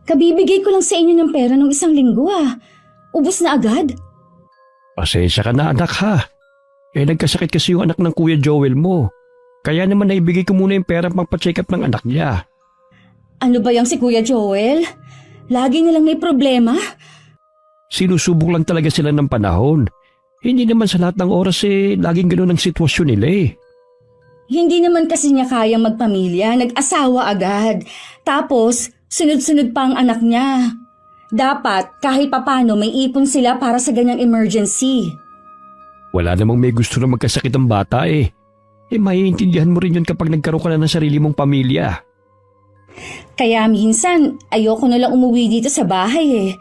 Kabibigay ko lang sa inyo ng pera ng 1 linggo Ubus na agad. Pasensya ka na anak ha. Nagkasakit kasi yung anak ng Kuya Joel mo. Kaya naman naibigay ko muna yung pera pang pa-check up ng anak niya. Ano ba yung si Kuya Joel? Lagi na lang may problema. Sinusubok lang talaga sila ng panahon. Hindi naman sa lahat ng oras laging ganoon ang sitwasyon nila Hindi naman kasi niya kayang magpamilya, nag-asawa agad. Tapos, sunod-sunod pa ang anak niya. Dapat, kahit papano may ipon sila para sa ganyang emergency. Wala namang may gusto na magkasakit ang bata maiintindihan mo rin yun kapag nagkaroon ka na ng sarili mong pamilya. Kaya minsan, ayoko na lang umuwi dito sa bahay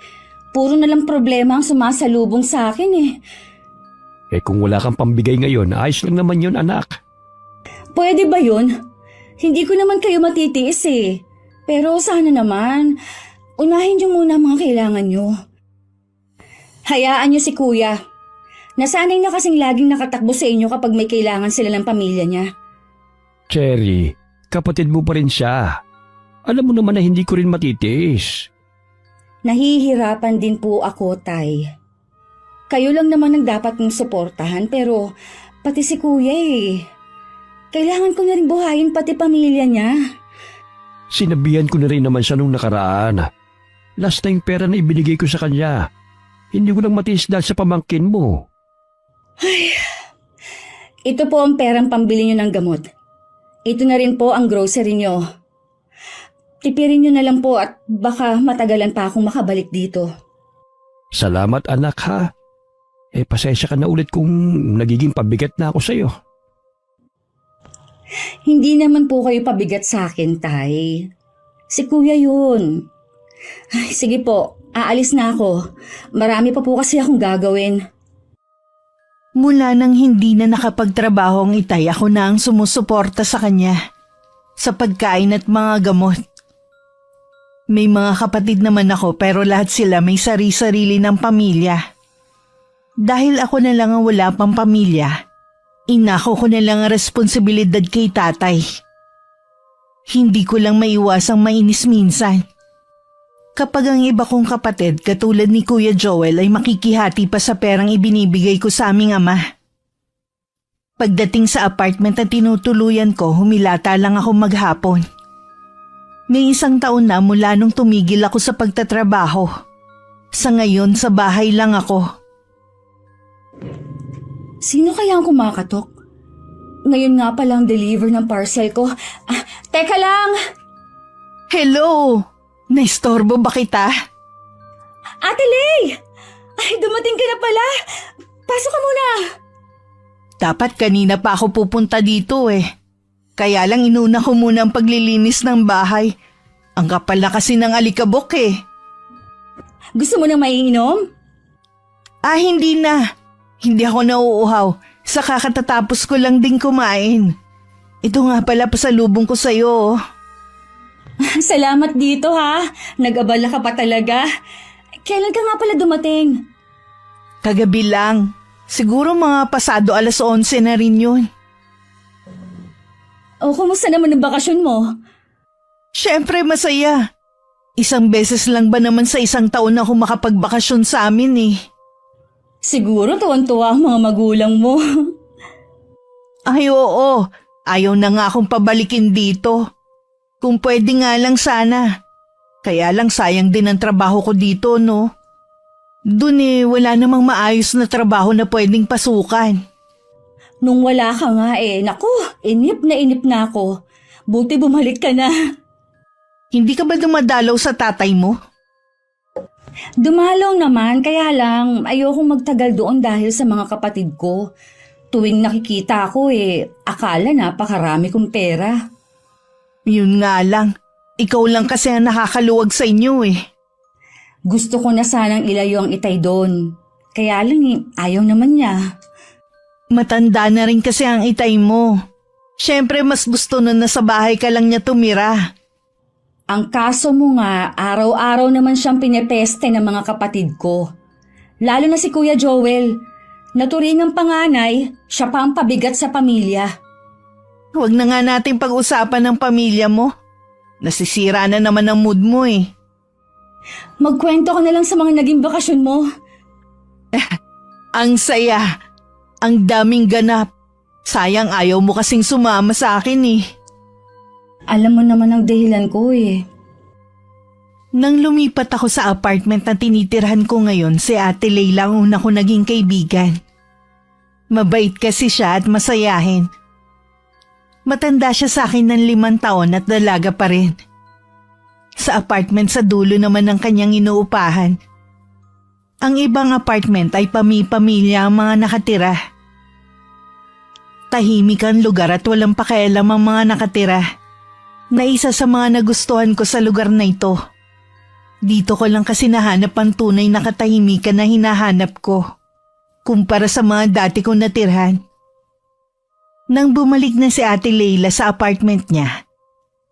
Puro na lang problema ang sumasalubong sa akin Kung wala kang pambigay ngayon, ayos lang naman yun anak. Pwede ba yun? Hindi ko naman kayo matitiis Pero sana naman, unahin niyo muna ang mga kailangan niyo. Hayaan niyo si Kuya. Nasanay na kasing laging nakatakbo sa inyo kapag may kailangan sila ng pamilya niya. Cherry, kapatid mo pa rin siya. Alam mo naman na hindi ko rin matitiis. Nahihirapan din po ako, Tay. Kayo lang naman ang dapat mong suportahan pero pati si Kuya Kailangan ko na rin buhayin pati pamilya niya. Sinabihan ko na rin naman siya nung nakaraan. Last na yung pera na ibinigay ko sa kanya. Hindi ko lang matiis dahil sa pamangkin mo. Ay, ito po ang perang pambili niyo ng gamot. Ito na rin po ang grocery niyo. Tipirin niyo na lang po at baka matagalan pa akong makabalik dito. Salamat anak ha. Pasensya ka na ulit kung nagiging pabigat na ako sa'yo. Hindi naman po kayo pabigat sa akin, Tay. Si Kuya yun. Ay, sige po, aalis na ako. Marami pa po kasi akong gagawin. Mula nang hindi na nakapagtrabaho ang itay, ako na ang sumusuporta sa kanya. Sa pagkain at mga gamot. May mga kapatid naman ako pero lahat sila may sari-sarili ng pamilya. Dahil ako na lang ang wala pang pamilya, inako ko na lang ang responsibilidad kay tatay. Hindi ko lang maiwasang mainis minsan. Kapag ang iba kong kapatid katulad ni Kuya Joel ay makikihati pa sa perang ibinibigay ko sa aming ama. Pagdating sa apartment na tinutuluyan ko, humilata lang ako maghapon. May 1 taon na mula nung tumigil ako sa pagtatrabaho. Sa ngayon, sa bahay lang ako. Sino kaya ang kumakatok? Ngayon nga palang deliver ng parcel ko. Teka lang! Hello! Naistorbo ba kita? Ate Lay! Ay, dumating ka na pala! Pasok ka muna! Dapat kanina pa ako pupunta dito Kaya lang inuna ko muna ang paglilinis ng bahay. Ang kapal na kasi ng alikabok Gusto mo nang maiinom? Hindi na. Hindi ako nauuhaw. Sa kakatatapos ko lang din kumain. Ito nga pala pasalubong ko sa'yo. Salamat dito ha. Nag-abala ka pa talaga. Kailan ka nga pala dumating? Kagabi lang. Siguro mga pasado 11:00 na rin yun. Kumusta naman ang bakasyon mo? Siyempre masaya. 1 beses lang ba naman sa 1 taon ako makapagbakasyon sa amin Siguro tuwan-tuwa ang mga magulang mo. Ay oo. Ayaw na nga akong pabalikin dito. Kung pwede nga lang sana. Kaya lang sayang din ang trabaho ko dito, no? Doon wala namang maayos na trabaho na pwedeng pasukan. Nung wala ka nga naku, inip na ako. Buti bumalik ka na. Hindi ka ba dumadalaw sa tatay mo? Dumalaw naman, kaya lang ayokong magtagal doon dahil sa mga kapatid ko. Tuwing nakikita ko akala napakarami kong pera. Yun nga lang, ikaw lang kasi ang nakakaluwag sa inyo Gusto ko na sanang ilayo ang itay doon. Kaya lang ayaw naman niya. Matanda na rin kasi ang itay mo. Siyempre mas gusto nun na sa bahay ka lang niya tumira. Ang kaso mo nga, araw-araw naman siyang pinepeste ng mga kapatid ko. Lalo na si Kuya Joel. Naturingang panganay, siya pa ang pabigat sa pamilya. Huwag na nga natin pag-usapan ng pamilya mo. Nasisira na naman ang mood mo Magkwento ka na lang sa mga naging bakasyon mo. Ang saya. Ang daming ganap. Sayang ayaw mo kasing sumama sa akin eh. Alam mo naman ang dahilan ko eh. Nang lumipat ako sa apartment na tinitirhan ko ngayon, si Ate Leila ang una ko naging kaibigan. Mabait kasi siya at masayahin. Matanda siya sa akin ng 5 taon at dalaga pa rin. Sa apartment sa dulo naman ng kanyang inuupahan. Ang ibang apartment ay pamilya ang mga nakatira. Tahimik ang lugar at walang pakialam ang mga nakatira. Na isa sa mga nagustuhan ko sa lugar na ito. Dito ko lang kasi nahanap ang tunay na katahimikan na hinahanap ko. Kumpara sa mga dati kong natirhan. Nang bumalik na si Ate Leila sa apartment niya,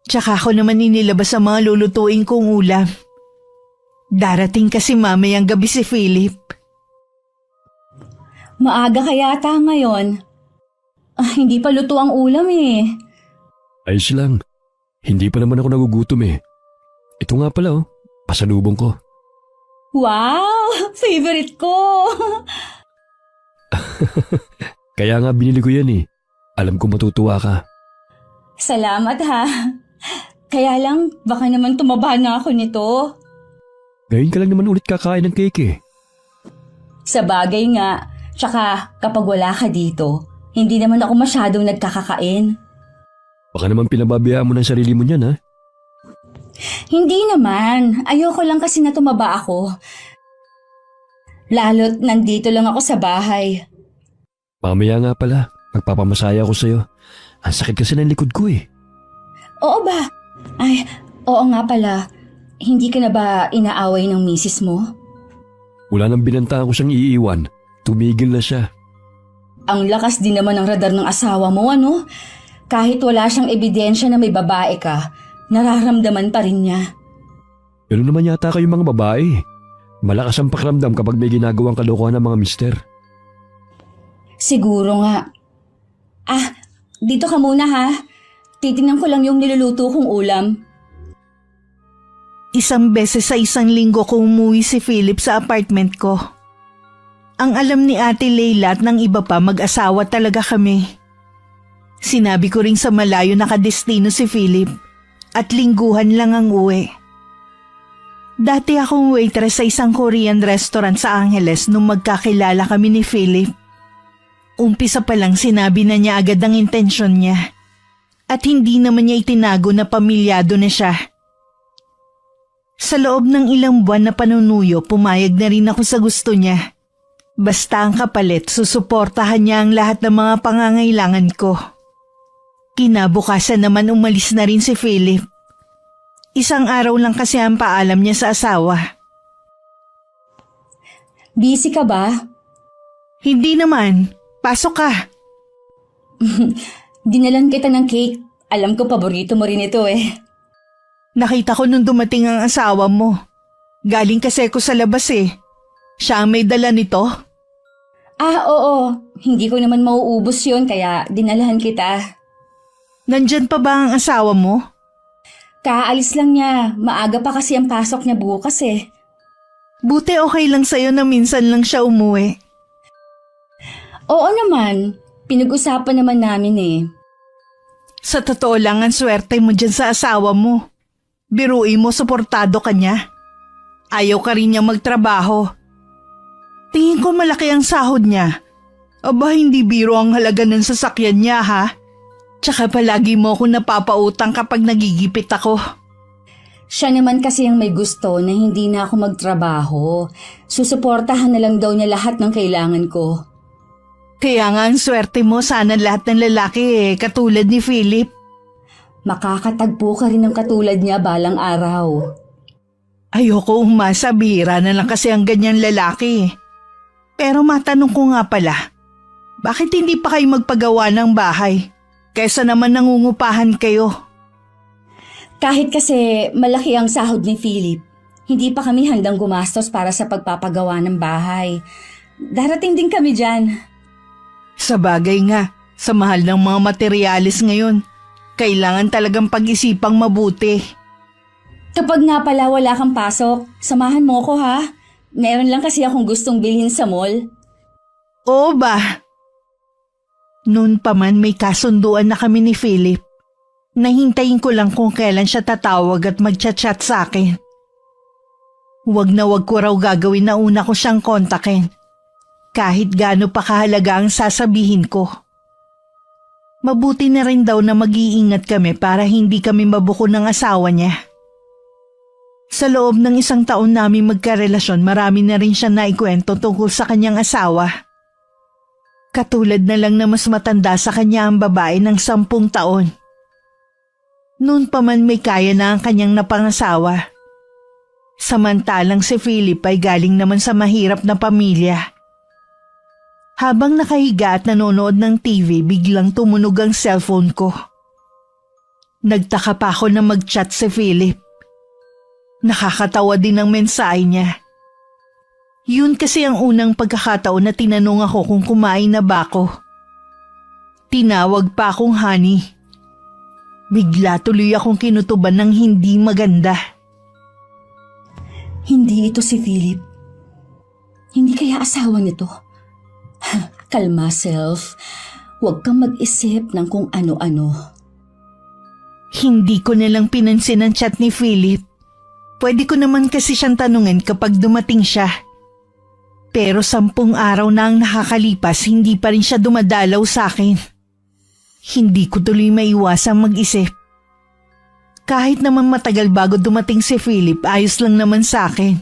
tsaka ako naman inilabas ang mga lulutuin kong ulam. Darating kasi mamayang gabi si Philip. Maaga kaya ata ngayon. Hindi pa luto ang ulam eh. Ayos lang. Hindi pa naman ako nagugutom eh. Ito nga pala pasalubong ko. Wow! Favorite ko! Kaya nga binili ko yan eh. Alam ko matutuwa ka. Salamat ha. Kaya lang, baka naman tumaba na ako nito. Ngayon ka lang naman ulit kakain ng cake eh. Sa bagay nga, tsaka kapag wala ka dito, hindi naman ako masyadong nagkakakain. Baka naman pinababayaan mo ng sarili mo niyan ha. Hindi naman. Ayoko lang kasi na tumaba ako. Lalo't nandito lang ako sa bahay. Mamaya nga pala, magpapamasaya ako sa'yo. Ang sakit kasi ng likod ko eh. Oo ba? Ay, oo nga pala. Hindi ka na ba inaaway ng misis mo? Wala nang binantaan ko siyang iiwan. Tumigil na siya. Ang lakas din naman ng radar ng asawa mo, ano? Kahit wala siyang ebidensya na may babae ka, nararamdaman pa rin niya. Pero naman yata kayong mga babae. Malakas ang pakiramdam kapag may ginagawang kalokohan ng mga mister. Siguro nga. Dito ka muna ha. Titingnan ko lang yung niluluto kong ulam. Isang beses sa isang linggo ko umuwi si Philip sa apartment ko. Ang alam ni Ate Leila at ng iba pa, mag-asawa talaga kami. Sinabi ko rin sa malayo nakadestino si Philip at lingguhan lang ang uwi. Dati akong waitress sa isang Korean restaurant sa Angeles nung magkakilala kami ni Philip. Umpisa pa lang sinabi na niya agad ang intensyon niya at hindi naman niya itinago na pamilyado na siya. Sa loob ng ilang buwan na panunuyo, pumayag na rin ako sa gusto niya. Basta ang kapalit, susuportahan niya ang lahat ng mga pangangailangan ko. Kinabukasan naman umalis na rin si Philip. Isang araw lang kasi ang paalam niya sa asawa. Busy ka ba? Hindi naman. Pasok ka. Dinalan kita ng cake. Alam ko paborito mo rin ito eh. Nakita ko nung dumating ang asawa mo. Galing kasi ko sa labas eh. Siya ang may dala nito. Oo. Hindi ko naman mauubos yun kaya dinalahan kita. Nandyan pa ba ang asawa mo? Kaalis lang niya. Maaga pa kasi ang pasok niya bukas eh. Buti okay lang sa'yo na minsan lang siya umuwi. Oo naman. Pinag-usapan naman namin eh. Sa totoo lang ang swerte mo dyan sa asawa mo. Biruin mo, suportado ka niya. Ayaw ka rin niya magtrabaho. Tingin ko malaki ang sahod niya. Aba, hindi biro ang halaga ng sasakyan niya ha. Tsaka palagi mo ako napapautang kapag nagigipit ako. Siya naman kasi ang may gusto na hindi na ako magtrabaho. Susuportahan na lang daw niya lahat ng kailangan ko. Kaya nga ang swerte mo, sana lahat ng lalaki katulad ni Philip. Makakatagpo ka rin ng katulad niya balang araw. Ayoko umasa, bihira na lang kasi ang ganyan lalaki. Pero matanong ko nga pala, bakit hindi pa kayo magpagawa ng bahay? Kaysa naman nangungupahan kayo. Kahit kasi malaki ang sahod ni Philip, hindi pa kami handang gumastos para sa pagpapagawa ng bahay. Darating din kami dyan. Sa bagay nga, sa mahal ng mga materyales ngayon, kailangan talagang pag-isipang mabuti. Kapag nga pala wala kang pasok, samahan mo ko ha. Meron lang kasi akong gustong bilhin sa mall. Oo ba? Noon pa man may kasunduan na kami ni Philip. Nahintayin ko lang kung kailan siya tatawag at magchat-chat sa akin. Wag na wag ko raw gagawin na una ko siyang kontakin. Kahit gaano pa kahalaga ang sasabihin ko. Mabuti na rin daw na mag-iingat kami para hindi kami mabuko ng asawa niya. Sa loob ng 1 taon namin magkarelasyon, marami na rin siya naikwento tungkol sa kanyang asawa. Katulad na lang na mas matanda sa kanya ang babae ng 10 taon. Noon pa man may kaya na ang kanyang napangasawa. Samantalang si Philip ay galing naman sa mahirap na pamilya. Habang nakahiga at nanonood ng TV, biglang tumunog ang cellphone ko. Nagtaka pa ako na mag-chat si Philip. Nakakatawa din ang mensahe niya. Yun kasi ang unang pagkakataon na tinanong ako kung kumain na ba ako. Tinawag pa akong honey. Bigla tuloy akong kinutuban ng hindi maganda. Hindi ito si Philip. Hindi kaya asawa nito. Kalma, self. Huwag kang mag-isip ng kung ano-ano. Hindi ko nalang pinansin ang chat ni Philip. Pwede ko naman kasi siyang tanungin kapag dumating siya. Pero 10 araw na ang nakakalipas, hindi pa rin siya dumadalaw sa akin. Hindi ko tuloy maiwasang mag-isip. Kahit naman matagal bago dumating si Philip, ayos lang naman sa akin.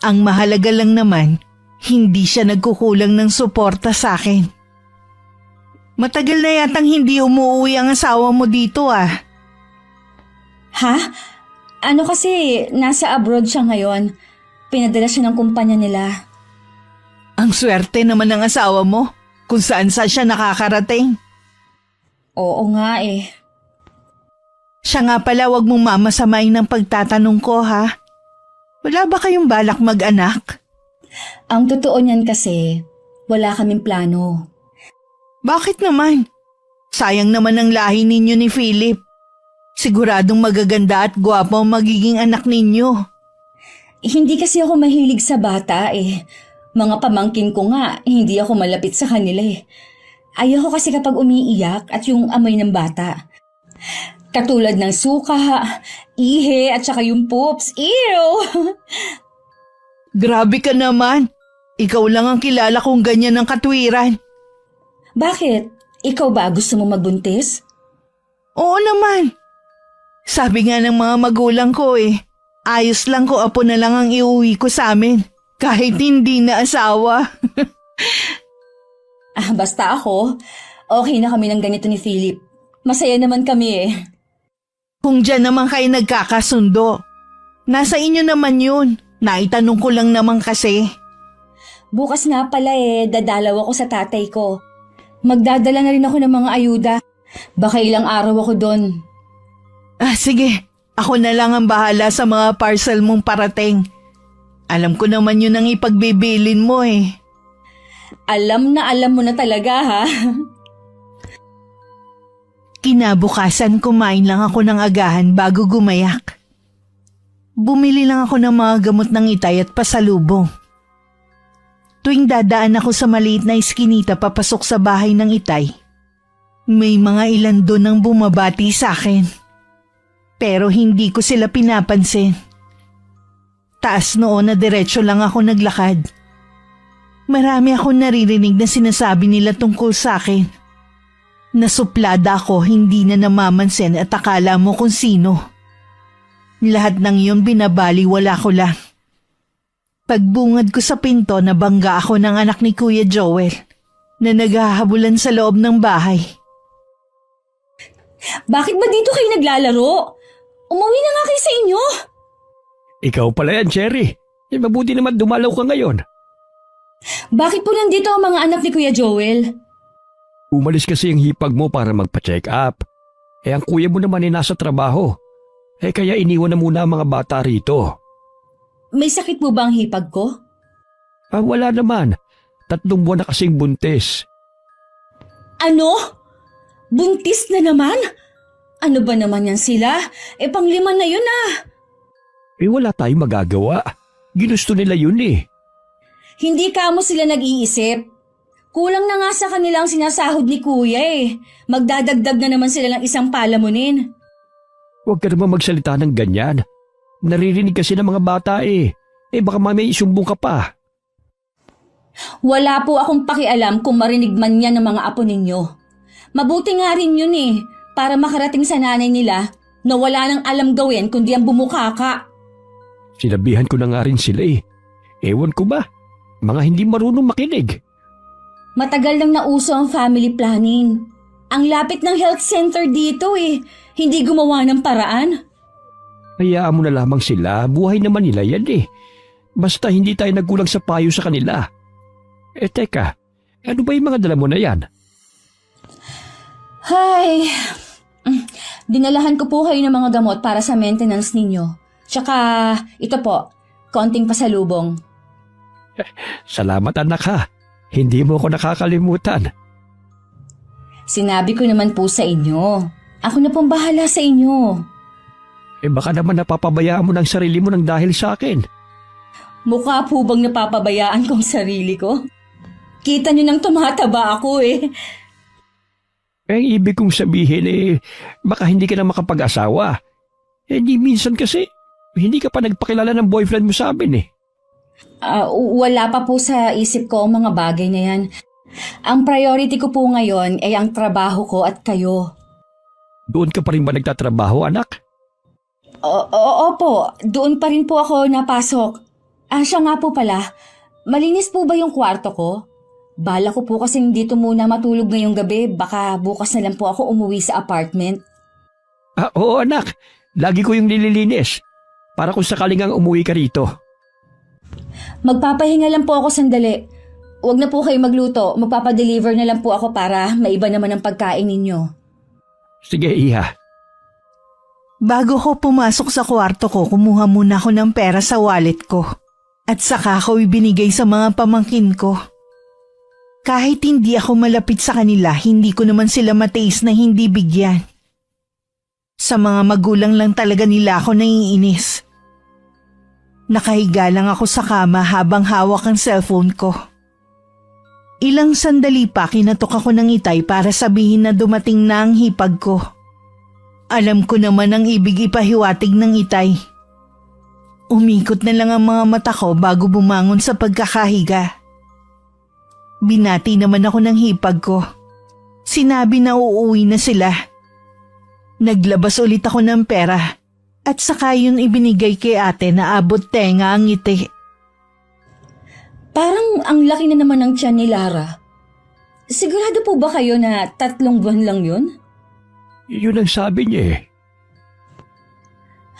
Ang mahalaga lang naman, hindi siya nagkukulang ng suporta sa akin. Matagal na yatang hindi umuwi ang asawa mo dito ah. Ha? Ano kasi, nasa abroad siya ngayon. Pinadala siya ng kumpanya nila. Ang swerte naman ng asawa mo kung saan siya nakakarating. Oo nga eh. Siya nga pala, wag mong mamasamain ng pagtatanong ko ha. Wala ba kayong balak mag-anak? Ang totoo niyan kasi, wala kaming plano. Bakit naman? Sayang naman ang lahi ninyo ni Philip. Siguradong magaganda at gwapo ang magiging anak ninyo. Hindi kasi ako mahilig sa bata eh. Mga pamangkin ko nga, hindi ako malapit sa kanila eh. Ayoko kasi kapag umiiyak at yung amoy ng bata. Katulad ng suka, ihe at saka yung poops. Ew! Grabe ka naman. Ikaw lang ang kilala kong ganyan ng katwiran. Bakit? Ikaw ba gusto mo magbuntis? Oo naman. Sabi nga ng mga magulang ko ayos lang ko apo na lang ang iuwi ko sa amin. Kahit hindi na asawa. Basta ako, okay na kami ng ganito ni Philip. Masaya naman kami eh. Kung dyan naman kayo nagkakasundo, nasa inyo naman yun. Naitanong ko lang naman kasi. Bukas nga pala dadalaw ako sa tatay ko. Magdadala na rin ako ng mga ayuda. Baka ilang araw ako doon. Sige, ako na lang ang bahala sa mga parcel mong parating. Alam ko naman yun ang ipagbibilin mo eh. Alam mo na talaga ha. Kinabukasan kumain lang ako ng agahan bago gumayak. Bumili lang ako ng mga gamot ng itay at pasalubong. Tuwing dadaan ako sa maliit na iskinita papasok sa bahay ng itay, may mga ilan doon ang bumabati sa akin. Pero hindi ko sila pinapansin. Taas noon na diretso lang ako naglakad. Marami akong naririnig na sinasabi nila tungkol sa akin. Nasuplada ako, hindi na namamansin at akala mo kung sino. Lahat ng iyon binabaliwala ko lang. Pagbungad ko sa pinto, nabangga ako ng anak ni Kuya Joel na naghahabulan sa loob ng bahay. Bakit ba dito kayo naglalaro? Umuwi na nga kayo sa inyo. Ikaw pala yan, Cherry. Mabuti naman dumalaw ka ngayon. Bakit po nandito ang mga anak ni Kuya Joel? Umalis kasi yung hipag mo para magpa-check up. Ang kuya mo naman ay nasa trabaho. Kaya iniwan na muna ang mga bata rito. May sakit po ba ang hipag ko? Wala naman. 3 buwan na kasing buntis. Ano? Buntis na naman? Ano ba naman yan sila? Panglima na yun ah. Wala tayong magagawa. Ginusto nila yun eh. Hindi kamo sila nag-iisip. Kulang na nga sa kanilang sinasahod ni kuya eh. Magdadagdag na naman sila ng isang palamunin. Huwag ka naman magsalita ng ganyan. Naririnig kasi ng mga bata eh. Baka mamaya isumbong ka pa. Wala po akong pakialam kung marinig man yan ng mga apo ninyo. Mabuti nga rin yun eh, para makarating sa nanay nila na wala nang alam gawin kundi ang bumukaka. Sinabihan ko na nga rin sila eh. Ewan ko ba? Mga hindi marunong makinig. Matagal nang nauso ang family planning. Ang lapit ng health center dito eh, hindi gumawa ng paraan. Hayaan mo na lamang sila, buhay naman nila yan eh. Basta hindi tayo nagkulang sa payo sa kanila. Teka, ano ba yung mga dala mo na yan? Hay, dinalahan ko po kayo ng mga gamot para sa maintenance ninyo. Tsaka, ito po, konting pasalubong. Salamat anak ha. Hindi mo ako nakakalimutan. Sinabi ko naman po sa inyo. Ako na pong bahala sa inyo. Baka naman napapabayaan mo ng sarili mo ng dahil sa akin. Mukha po bang napapabayaan kong sarili ko? Kita nyo nang tumataba ako eh. Ang ibig kong sabihin baka hindi ka na makapag-asawa. Di minsan kasi, hindi ka pa nagpakilala ng boyfriend mo sa amin eh. Wala pa po sa isip ko ang mga bagay na yan. Ang priority ko po ngayon ay ang trabaho ko at kayo. Doon ka pa rin ba nagtatrabaho anak? Opo, doon pa rin po ako napasok. Siya nga po pala, malinis po ba yung kwarto ko? Bala ko po kasing dito muna matulog ngayong gabi, baka bukas na lang po ako umuwi sa apartment. Oo anak, lagi ko yung nililinis. Para kung sakaling ang umuwi ka rito. Magpapahinga lang po ako sandali. Huwag na po kayo magluto, magpapadeliver na lang po ako para maiba naman ang pagkain ninyo. Sige iha. Bago ko pumasok sa kwarto ko, kumuha muna ako ng pera sa wallet ko. At saka ko ibinigay sa mga pamangkin ko. Kahit hindi ako malapit sa kanila, hindi ko naman sila matiis na hindi bigyan. Sa mga magulang lang talaga nila ako naiinis. Nakahiga lang ako sa kama habang hawak ang cellphone ko. Ilang sandali pa kinatok ako ng itay para sabihin na dumating na ang hipag ko. Alam ko naman ang ibig ipahiwatig ng itay. Umikot na lang ang mga mata ko bago bumangon sa pagkakahiga. Binati naman ako ng hipag ko. Sinabi na uuwi na sila. Naglabas ulit ako ng pera at saka yun ibinigay kay ate na abot tenga ang ngiti. Parang ang laki na naman ng tiyan ni Lara. Sigurado po ba kayo na 3 buwan lang yun? Yun ang sabi niya eh.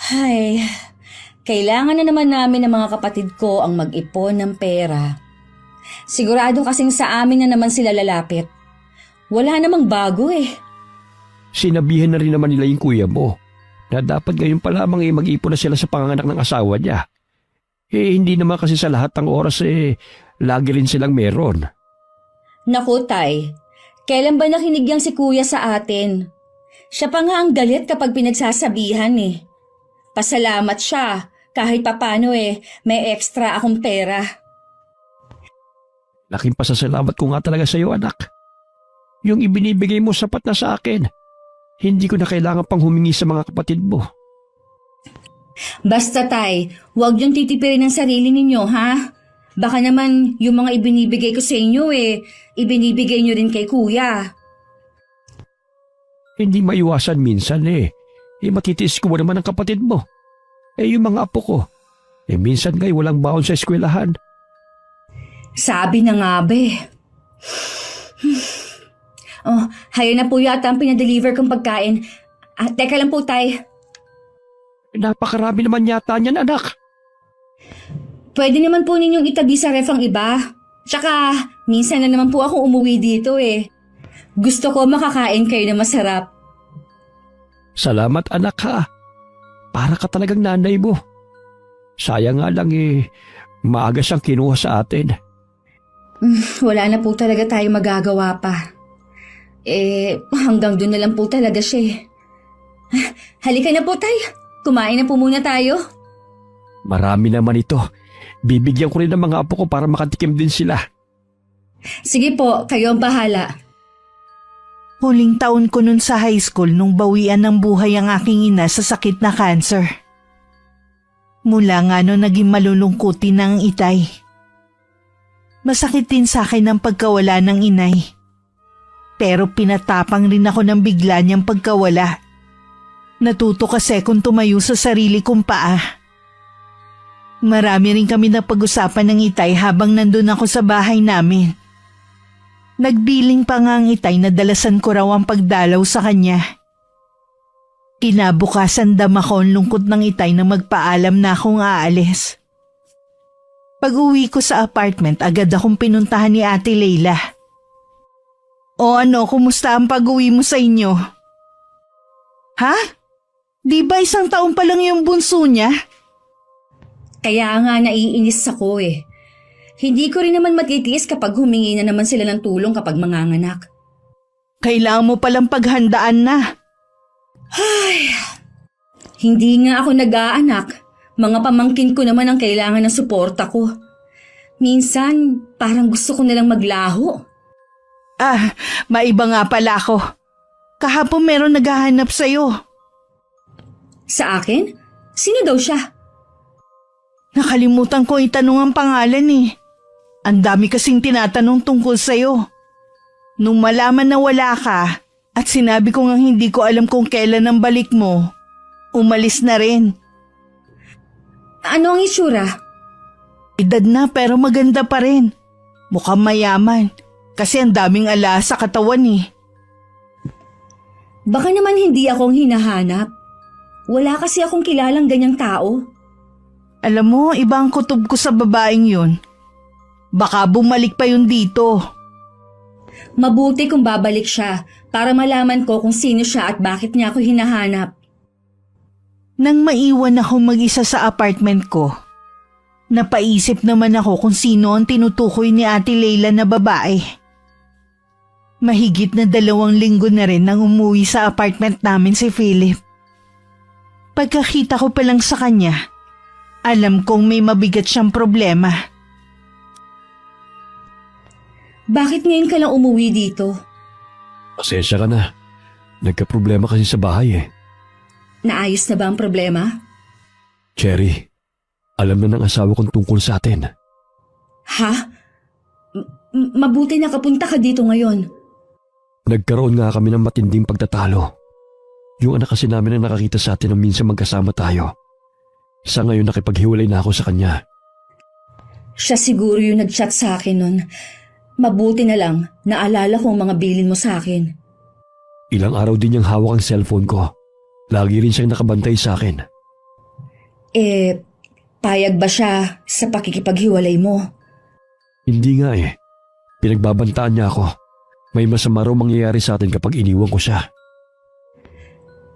Hay, kailangan na naman namin ng mga kapatid ko ang mag-ipon ng pera. Sigurado kasing sa amin na naman sila lalapit. Wala namang bago eh. Sinabihan na rin naman nila yung kuya mo na dapat ngayon pa lamang mag-ipon na sila sa panganganak ng asawa niya. Hindi naman kasi sa lahat ng oras lagi rin silang meron. Naku, Tay. Kailan ba nakinig yang si kuya sa atin? Siya pa nga ang galit kapag pinagsasabihan eh. Pasalamat siya kahit papano may extra akong pera. Laking pasasalamat ko nga talaga sa iyo anak. Yung ibinibigay mo sapat na sa akin. Hindi ko na kailangan pang humingi sa mga kapatid mo. Basta Tay, huwag niyong titipirin ang sarili ninyo ha. Baka naman yung mga ibinibigay ko sa inyo ibinibigay niyo rin kay kuya. Hindi maiwasan minsan matitiis ko naman ang kapatid mo. Yung mga apo ko. Minsan ngay walang baon sa eskwelahan. Sabi na nga be. Hayo na po yata ang pinadeliver kong pagkain. Teka lang po, Tay. Napakarami naman yata niyan, anak. Pwede naman po ninyong itabi sa ref ang iba. Tsaka, minsan na naman po ako umuwi dito Gusto ko makakain kayo na masarap. Salamat, anak ha. Para ka talagang nanay mo. Sayang nga lang maaga siyang kinuha sa atin. Wala na po talaga tayo magagawa pa. Hanggang doon na lang po talaga siya Halika na po, Tay. Kumain na po muna tayo. Marami naman ito. Bibigyan ko rin ng mga apo ko para makatikim din sila. Sige po, kayo ang bahala. Huling taon ko nun sa high school nung bawian ng buhay ang aking ina sa sakit na cancer. Mula nga no naging malulungkutin ng itay. Masakit din sa akin ang pagkawala ng inay. Pero pinatapang rin ako ng bigla niyang pagkawala. Natuto kasi kung tumayo sa sarili kong paa. Marami rin kami na pag-usapan ng itay habang nandun ako sa bahay namin. Nagbiling pa nga ang itay na dalasan ko raw ang pagdalaw sa kanya. Kinabukasan dama ko ang lungkot ng itay na magpaalam na akong aalis. Pag-uwi ko sa apartment, agad akong pinuntahan ni Ate Leila. O ano, kumusta ang pag-uwi mo sa inyo? Ha? Di ba 1 taon pa lang yung bunso niya? Kaya nga naiinis ako eh. Hindi ko rin naman matitiis kapag humingi na naman sila ng tulong kapag manganganak. Kailangan mo palang paghandaan na. Hindi nga ako nag-aanak. Mga pamangkin ko naman ang kailangan ng suporta ko. Minsan, parang gusto ko nalang maglaho. Maiba nga pala ako. Kahapon meron naghahanap sa'yo. Sa akin? Sino daw siya? Nakalimutan ko itanong ang pangalan eh. Ang dami kasing tinatanong tungkol sa'yo. Nung malaman na wala ka at sinabi ko nga hindi ko alam kung kailan ang balik mo, umalis na rin. Ano ang itsura? Edad na pero maganda pa rin. Mukhang mayaman kasi ang daming ala sa katawan eh. Baka naman hindi akong hinahanap. Wala kasi akong kilalang ganyang tao. Alam mo, iba ang kutob ko sa babaeng yun. Baka bumalik pa yun dito. Mabuti kung babalik siya para malaman ko kung sino siya at bakit niya ako hinahanap. Nang maiwan ako mag-isa sa apartment ko, napaisip naman ako kung sino ang tinutukoy ni Ate Leila na babae. Mahigit na 2 linggo na rin nang umuwi sa apartment namin si Philip. Pagkakita ko pa lang sa kanya, alam kong may mabigat siyang problema. Bakit ngayon ka lang umuwi dito? Pasensya ka na. Nagka-problema kasi sa bahay eh. Naayos na ba ang problema? Cherry, alam na ng asawa kong tungkol sa atin. Ha? Mabuti nakapunta ka dito ngayon. Nagkaroon nga kami ng matinding pagtatalo. Yung anak kasi namin ang nakakita sa atin nang minsan magkasama tayo. Sa ngayon nakipaghiwalay na ako sa kanya. Siya siguro yung nag-chat sa akin nun. Mabuti na lang, naalala ko ang mga bilin mo sa akin. Ilang araw din niyang hawak ang cellphone ko. Lagi rin siyang nakabantay sa akin. Payag ba siya sa pakikipaghiwalay mo? Hindi nga eh. Pinagbabantaan niya ako. May masama raw mangyayari sa atin kapag iniwan ko siya.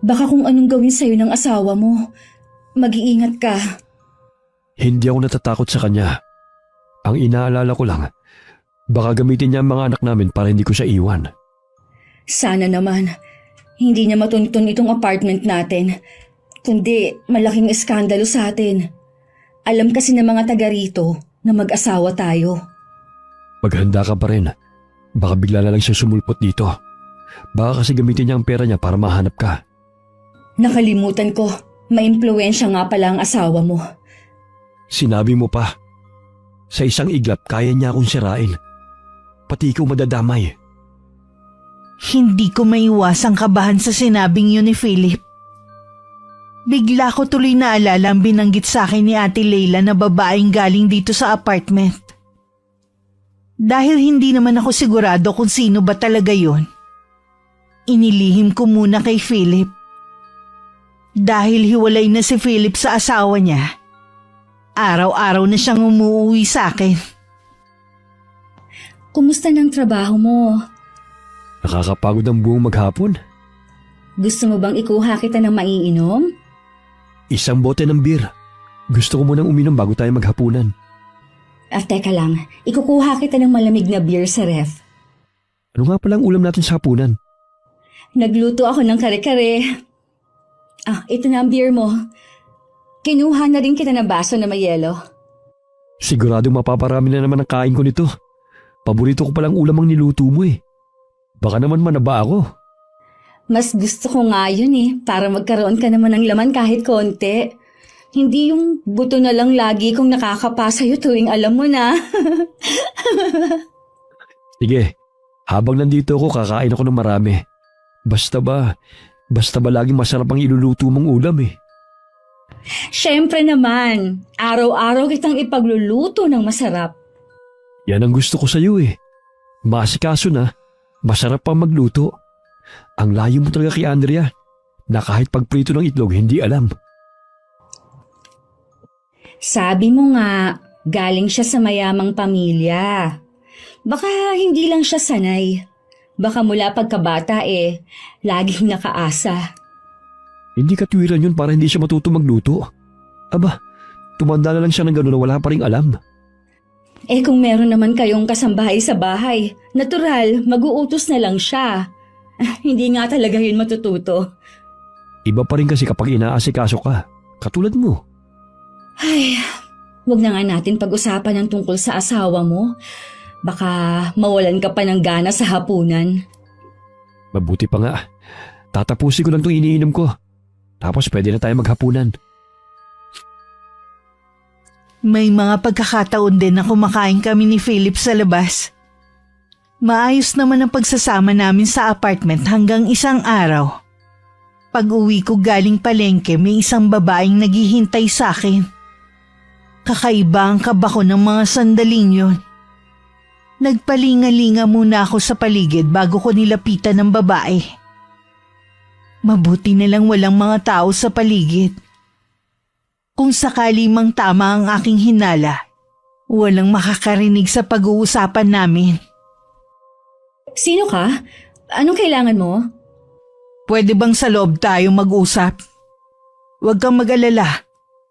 Baka kung anong gawin sa'yo ng asawa mo, mag-iingat ka. Hindi ako natatakot sa kanya. Ang inaalala ko lang, baka gamitin niya ang mga anak namin para hindi ko siya iwan. Sana naman, hindi niya matuntun itong apartment natin, kundi malaking iskandalo sa atin. Alam kasi ng mga taga rito na mag-asawa tayo. Maghanda ka pa rin. Baka bigla na lang siya sumulpot dito. Baka kasi gamitin niya ang pera niya para mahanap ka. Nakalimutan ko, maimpluwensya nga pala ang asawa mo. Sinabi mo pa. Sa isang iglap kaya niya akong sirain. Pati ikaw madadamay. Hindi ko maiwasang kabahan sa sinabing yun ni Philip. Bigla ko tuloy naalala ang binanggit sa akin ni Ate Leila na babaeng galing dito sa apartment. Dahil hindi naman ako sigurado kung sino ba talaga yun, inilihim ko muna kay Philip. Dahil hiwalay na si Philip sa asawa niya, araw-araw na siyang umuwi sa akin. Kumusta ng trabaho mo? Nakakapagod ang buong maghapon. Gusto mo bang ikuha kita ng maiinom? Isang bote ng beer. Gusto ko munang uminom bago tayo maghapunan. Teka lang, ikukuha kita ng malamig na beer sa ref. Ano nga palang ulam natin sa hapunan? Nagluto ako ng kare-kare. Ito na ang beer mo. Kinuha na rin kita ng baso na may yelo. Siguradong mapaparami na naman ang kain ko nito. Paborito ko palang ulam ang niluto mo eh. Baka naman manaba ako. Mas gusto ko nga yun para magkaroon ka naman ng laman kahit konti. Hindi yung buto na lang lagi kong nakakapa sa'yo tuwing alam mo na. Sige, habang nandito ako kakain ako ng marami. Basta ba laging masarap ang iluluto mong ulam eh. Siyempre naman, araw-araw kitang ipagluluto ng masarap. Yan ang gusto ko sa'yo eh. Masikaso na, masarap pang magluto. Ang layo mo talaga kay Andrea, na kahit pagprito ng itlog hindi alam. Sabi mo nga, galing siya sa mayamang pamilya. Baka hindi lang siya sanay. Baka mula pagkabata laging nakaasa. Hindi katwiran yun para hindi siya matuto magluto. Aba, tumanda na lang siya ng gano'n na wala pa ring alam. Kung meron naman kayong kasambahay sa bahay, natural, mag-uutos na lang siya. Hindi nga talaga yun matututo. Iba pa rin kasi kapag inaasikaso ka, katulad mo. Ay, wag na nga natin pag-usapan ng tungkol sa asawa mo. Baka mawalan ka pa ng gana sa hapunan. Mabuti pa nga. Tatapusin ko lang itong iniinom ko. Tapos pwede na tayo maghapunan. May mga pagkakataon din na kumakain kami ni Philip sa labas. Maayos naman ang pagsasama namin sa apartment hanggang isang araw. Pag-uwi ko galing palengke, may isang babaeng naghihintay sa akin. Kakaiba ang kaba ko ng mga sandaling yun. Nagpalinga-linga muna ako sa paligid bago ko nilapitan ng babae. Mabuti na lang walang mga tao sa paligid. Kung sakali mang tama ang aking hinala, walang makakarinig sa pag-uusapan namin. Sino ka? Anong kailangan mo? Pwede bang sa loob tayo mag-usap? Huwag kang mag-alala.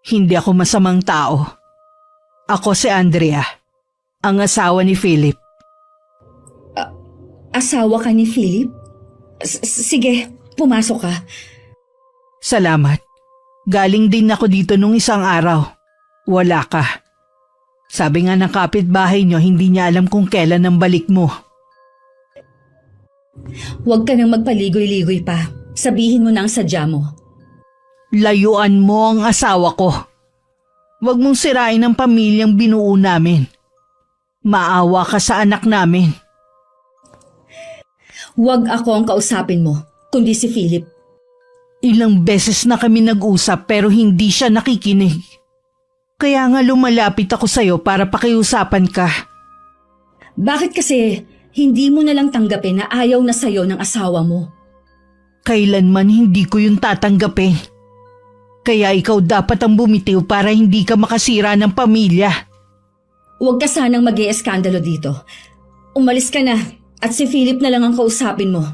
Hindi ako masamang tao. Ako si Andrea, ang asawa ni Philip. Asawa ka ni Philip? Sige, pumasok ka. Salamat. Galing din ako dito nung isang araw. Wala ka. Sabi nga ng kapitbahay nyo, hindi niya alam kung kailan ang balik mo. Huwag ka nang magpaligoy-ligoy pa. Sabihin mo na ang sadya mo. Layuan mo ang asawa ko. Huwag mong sirain ang pamilyang binuo namin. Maawa ka sa anak namin. Huwag ako ang kausapin mo, kundi si Philip. Ilang beses na kami nag-usap pero hindi siya nakikinig. Kaya nga lumalapit ako sa'yo para pakiusapan ka. Bakit kasi hindi mo na lang tanggapin na ayaw na sa'yo ng asawa mo? Kailanman hindi ko yun tatanggapin. Kaya ikaw dapat ang bumitiw para hindi ka makasira ng pamilya. Huwag ka sanang mag-ieskandalo dito. Umalis ka na at si Philip na lang ang kausapin mo.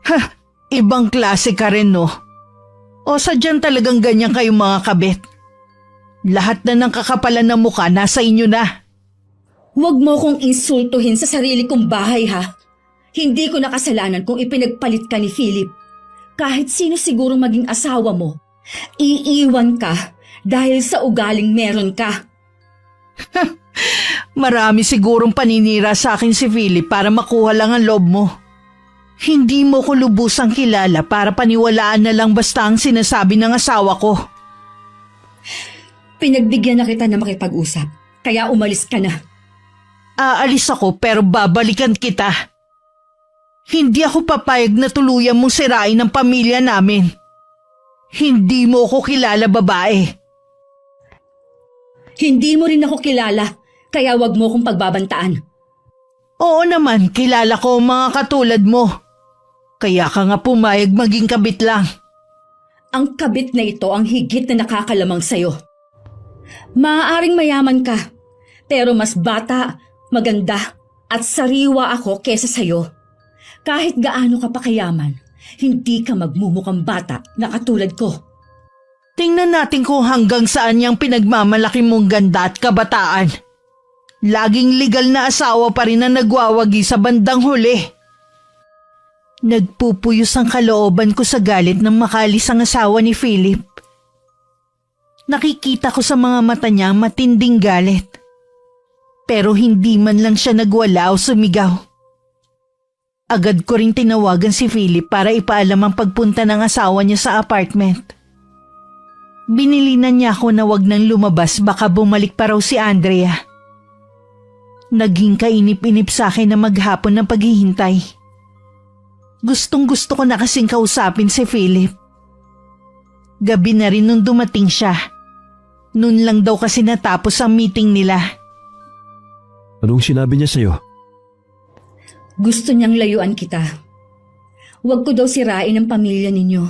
Ha! Ibang klase ka rin, no? O sadyan talagang ganyan kayong mga kabit? Lahat na ng kakapalan ng mukha nasa inyo na. Huwag mo kong insultuhin sa sarili kong bahay, ha? Hindi ko nakasalanan kung ipinagpalit ka ni Philip. Kahit sino siguro maging asawa mo, iiwan ka dahil sa ugaling meron ka. Marami sigurong paninira sa akin si Philip para makuha lang ang loob mo. Hindi mo ko lubusang kilala para paniwalaan na lang basta ang sinasabi ng asawa ko. Pinagbigyan na kita na makipag-usap, kaya umalis ka na. Aalis ako pero babalikan kita. Hindi ako papayag na tuluyan mong sirain ang pamilya namin. Hindi mo ko kilala, babae. Hindi mo rin ako kilala, kaya wag mo kong pagbabantaan. Oo naman, kilala ko ang mga katulad mo. Kaya ka nga pumayag maging kabit lang. Ang kabit na ito ang higit na nakakalamang sa'yo. Maaaring mayaman ka, pero mas bata, maganda, at sariwa ako kesa sa'yo. Kahit gaano ka pa kayaman, hindi ka magmumukhang bata na katulad ko. Tingnan natin kung hanggang saan niyang pinagmamalaki mong ganda at kabataan. Laging legal na asawa pa rin ang nagwawagi sa bandang huli. Nagpupuyos ang kalooban ko sa galit nang makalis ang asawa ni Philip. Nakikita ko sa mga mata niya ang matinding galit. Pero hindi man lang siya nagwala o sumigaw. Agad ko ring tinawagan si Philip para ipaalam ang pagpunta ng asawa niya sa apartment. Binilinan niya ako na wag nang lumabas, baka bumalik pa raw si Andrea. Naging kainip-inip sa akin na maghapon ng paghihintay. Gustong-gusto ko na kasing kausapin si Philip. Gabi na rin nung dumating siya. Noon lang daw kasi natapos ang meeting nila. Anong sinabi niya sa'yo? Gusto niyang layuan kita. Huwag ko daw sirain ang pamilya ninyo.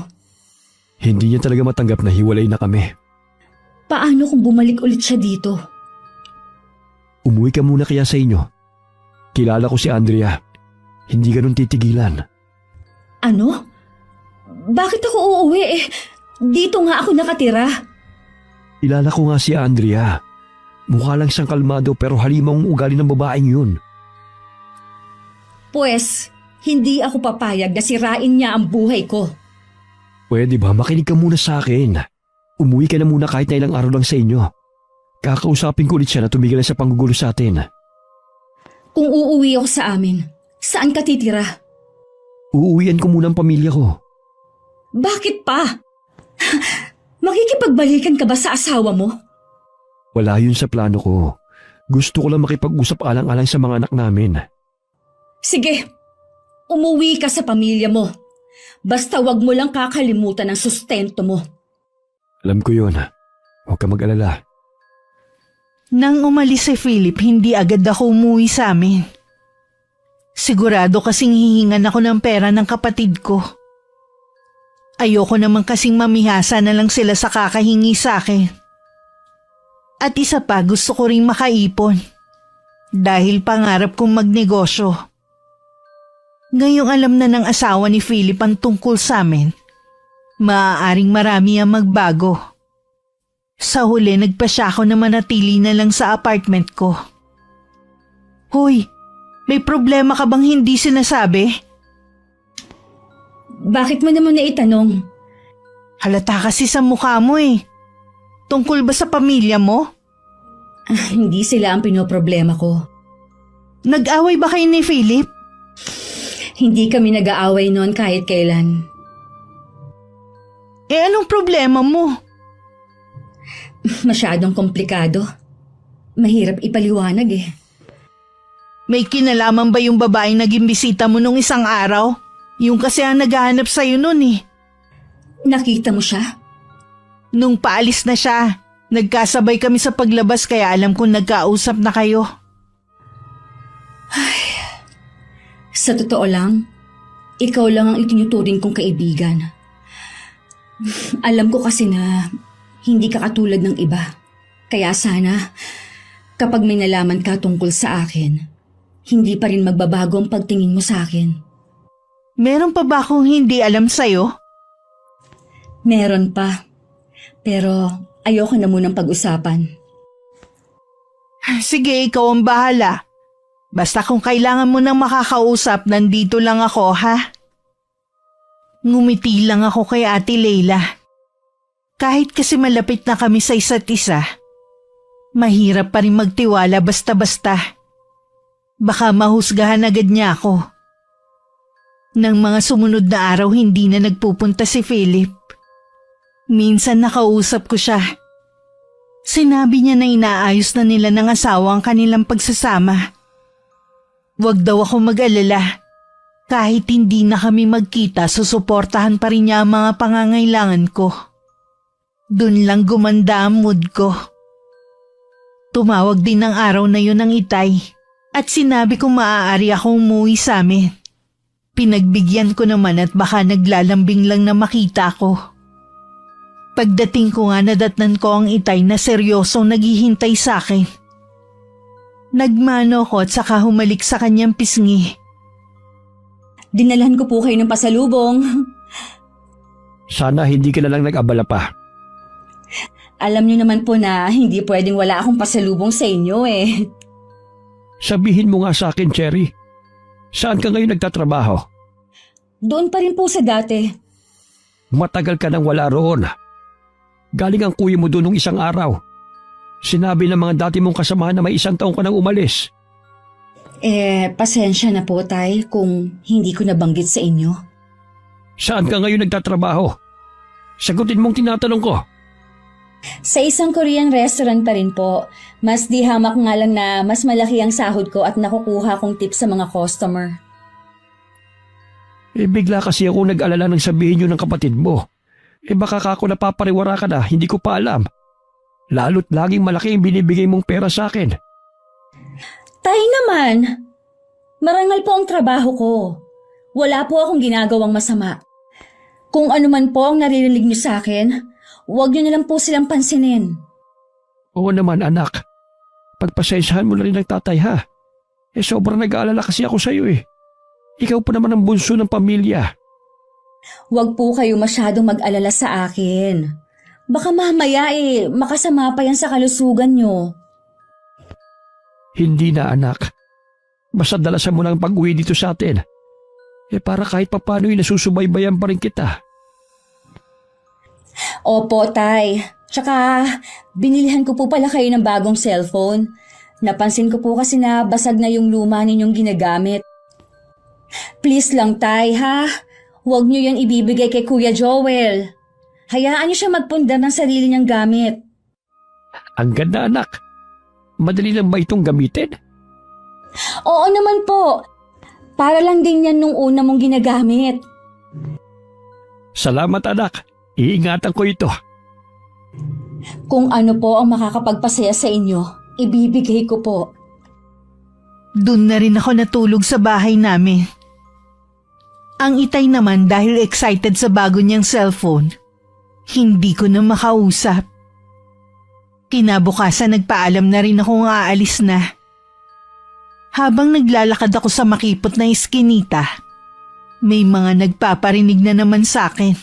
Hindi niya talaga matanggap na hiwalay na kami. Paano kung bumalik ulit siya dito? Umuwi ka muna kaya sa inyo. Kilala ko si Andrea. Hindi ganun titigilan. Ano? Bakit ako uuwi eh? Dito nga ako nakatira. Kilala ko nga si Andrea. Mukha lang siyang kalmado pero halimang ugali ng babaeng yun. Pues, hindi ako papayag na sirain niya ang buhay ko. Pwede ba makinig ka muna sa akin? Umuwi ka na muna kahit na ilang araw lang sa inyo. Kakausapin ko ulit siya na tumigil na sa panggugulo sa atin. Kung uuwi ako sa amin, saan ka titira? Uuwian ko muna ang pamilya ko. Bakit pa? Makikipagbalikan ka ba sa asawa mo? Wala yun sa plano ko. Gusto ko lang makipag-usap alang-alang sa mga anak namin. Sige, umuwi ka sa pamilya mo. Basta wag mo lang kakalimutan ang sustento mo. Alam ko yun. Huwag ka mag-alala. Nang umalis si Philip, hindi agad ako umuwi sa amin. Sigurado kasing hihingan ako ng pera ng kapatid ko. Ayoko naman kasing mamihasa na lang sila sa kakahingi sa akin. At isa pa, gusto ko ring makaipon. Dahil pangarap kong magnegosyo. Ngayong alam na ng asawa ni Philip ang tungkol sa amin, maaaring marami ang magbago. Sa huli, nagpasya ako na manatili na lang sa apartment ko. Hoy, may problema ka bang hindi sinasabi? Bakit mo naman naitanong? Halata kasi sa mukha mo eh. Tungkol ba sa pamilya mo? Hindi sila ang pinoproblema ko. Nag-away ba kayo ni Philip? Hindi kami nag-aaway noon kahit kailan. Eh anong problema mo? Masyadong komplikado. Mahirap ipaliwanag eh. May kinalaman ba yung babaeng naging bisita mo nung isang araw? Yung kasi ang naghahanap sa'yo nun eh. Nakita mo siya? Nung paalis na siya, nagkasabay kami sa paglabas kaya alam kong nagkausap na kayo. Sa totoo lang, ikaw lang ang itinuturing kong kaibigan. Alam ko kasi na hindi ka katulad ng iba. Kaya sana, kapag may nalaman ka tungkol sa akin, hindi pa rin magbabago ang pagtingin mo sa akin. Meron pa ba akong hindi alam sa'yo? Meron pa. Pero ayoko na munang pag-usapan. Sige, ikaw ang bahala. Basta kung kailangan mo nang makakausap, nandito lang ako, ha? Ngumiti lang ako kay Ate Leila. Kahit kasi malapit na kami sa isa't isa, mahirap pa rin magtiwala basta-basta. Baka mahusgahan agad niya ako. Nang mga sumunod na araw, hindi na nagpupunta si Philip. Minsan nakausap ko siya. Sinabi niya na inaayos na nila ng asawa ang kanilang pagsasama. Huwag daw ako mag-alala. Kahit hindi na kami magkita, susuportahan pa rin niya ang mga pangangailangan ko. Dun lang gumanda ang mood ko. Tumawag din ng araw na yun ng Itay at sinabi kong maaari akong umuwi sa amin. Pinagbigyan ko naman at baka naglalambing lang na makita ko. Pagdating ko nga nadatnan ko ang Itay na seryosong naghihintay sa akin. Nagmano ko at saka humalik sa kanyang pisngi. Dinalhan ko po kayo ng pasalubong. Sana hindi ka na lang nag-abala pa. Alam niyo naman po na hindi pwedeng wala akong pasalubong sa inyo eh. Sabihin mo nga sa akin, Cherry. Saan ka ngayon nagtatrabaho? Doon pa rin po sa dati. Matagal ka nang wala roon. Galing ang kuya mo doon nung isang araw. Sinabi ng mga dati mong kasamahan na may 1 taon ka nang umalis. Pasensya na po, Tay, kung hindi ko nabanggit sa inyo. Saan ka ngayon nagtatrabaho? Sagutin mong tinatanong ko. Sa isang Korean restaurant pa rin po. Mas di hamak nga lang na mas malaki ang sahod ko at nakukuha kong tip sa mga customer. Bigla kasi ako nag-alala nang sabihin yun ng kapatid mo. Baka ako napapariwara ka na, hindi ko pa alam. Lalo't laging malaki ang binibigay mong pera sa akin. Tay naman! Marangal po ang trabaho ko. Wala po akong ginagawang masama. Kung ano man po ang naririnig niyo sa akin, huwag niyo na lang po silang pansinin. Oo naman anak. Pagpasensyahan mo na rin ang tatay ha. Sobrang nag-aalala kasi ako sa'yo eh. Ikaw pa naman ang bunso ng pamilya. Huwag po kayo masyadong mag-alala sa akin. Baka mamaya makasama pa yan sa kalusugan niyo. Hindi na anak. Basta dalasan mo lang pag-uwi dito sa atin. Para kahit papano nasusubaybayan pa rin kita. Opo, Tay. Tsaka, binilihan ko po pala kayo ng bagong cellphone. Napansin ko po kasi na basag na yung luma ninyong ginagamit. Please lang, Tay, ha? Huwag niyo yan ibibigay kay Kuya Joel. Hayaan niyo siya magpundar ng sarili niyang gamit. Ang ganda anak. Madali lang ba itong gamitin? Oo naman po. Para lang din yan nung una mong ginagamit. Salamat anak. Iingatan ko ito. Kung ano po ang makakapagpasaya sa inyo, ibibigay ko po. Doon na rin ako natulog sa bahay namin. Ang itay naman dahil excited sa bago niyang cellphone, hindi ko na makausap. Kinabukasan nagpaalam na rin akong aalis na. Habang naglalakad ako sa makipot na iskinita, may mga nagpaparinig na naman sa akin.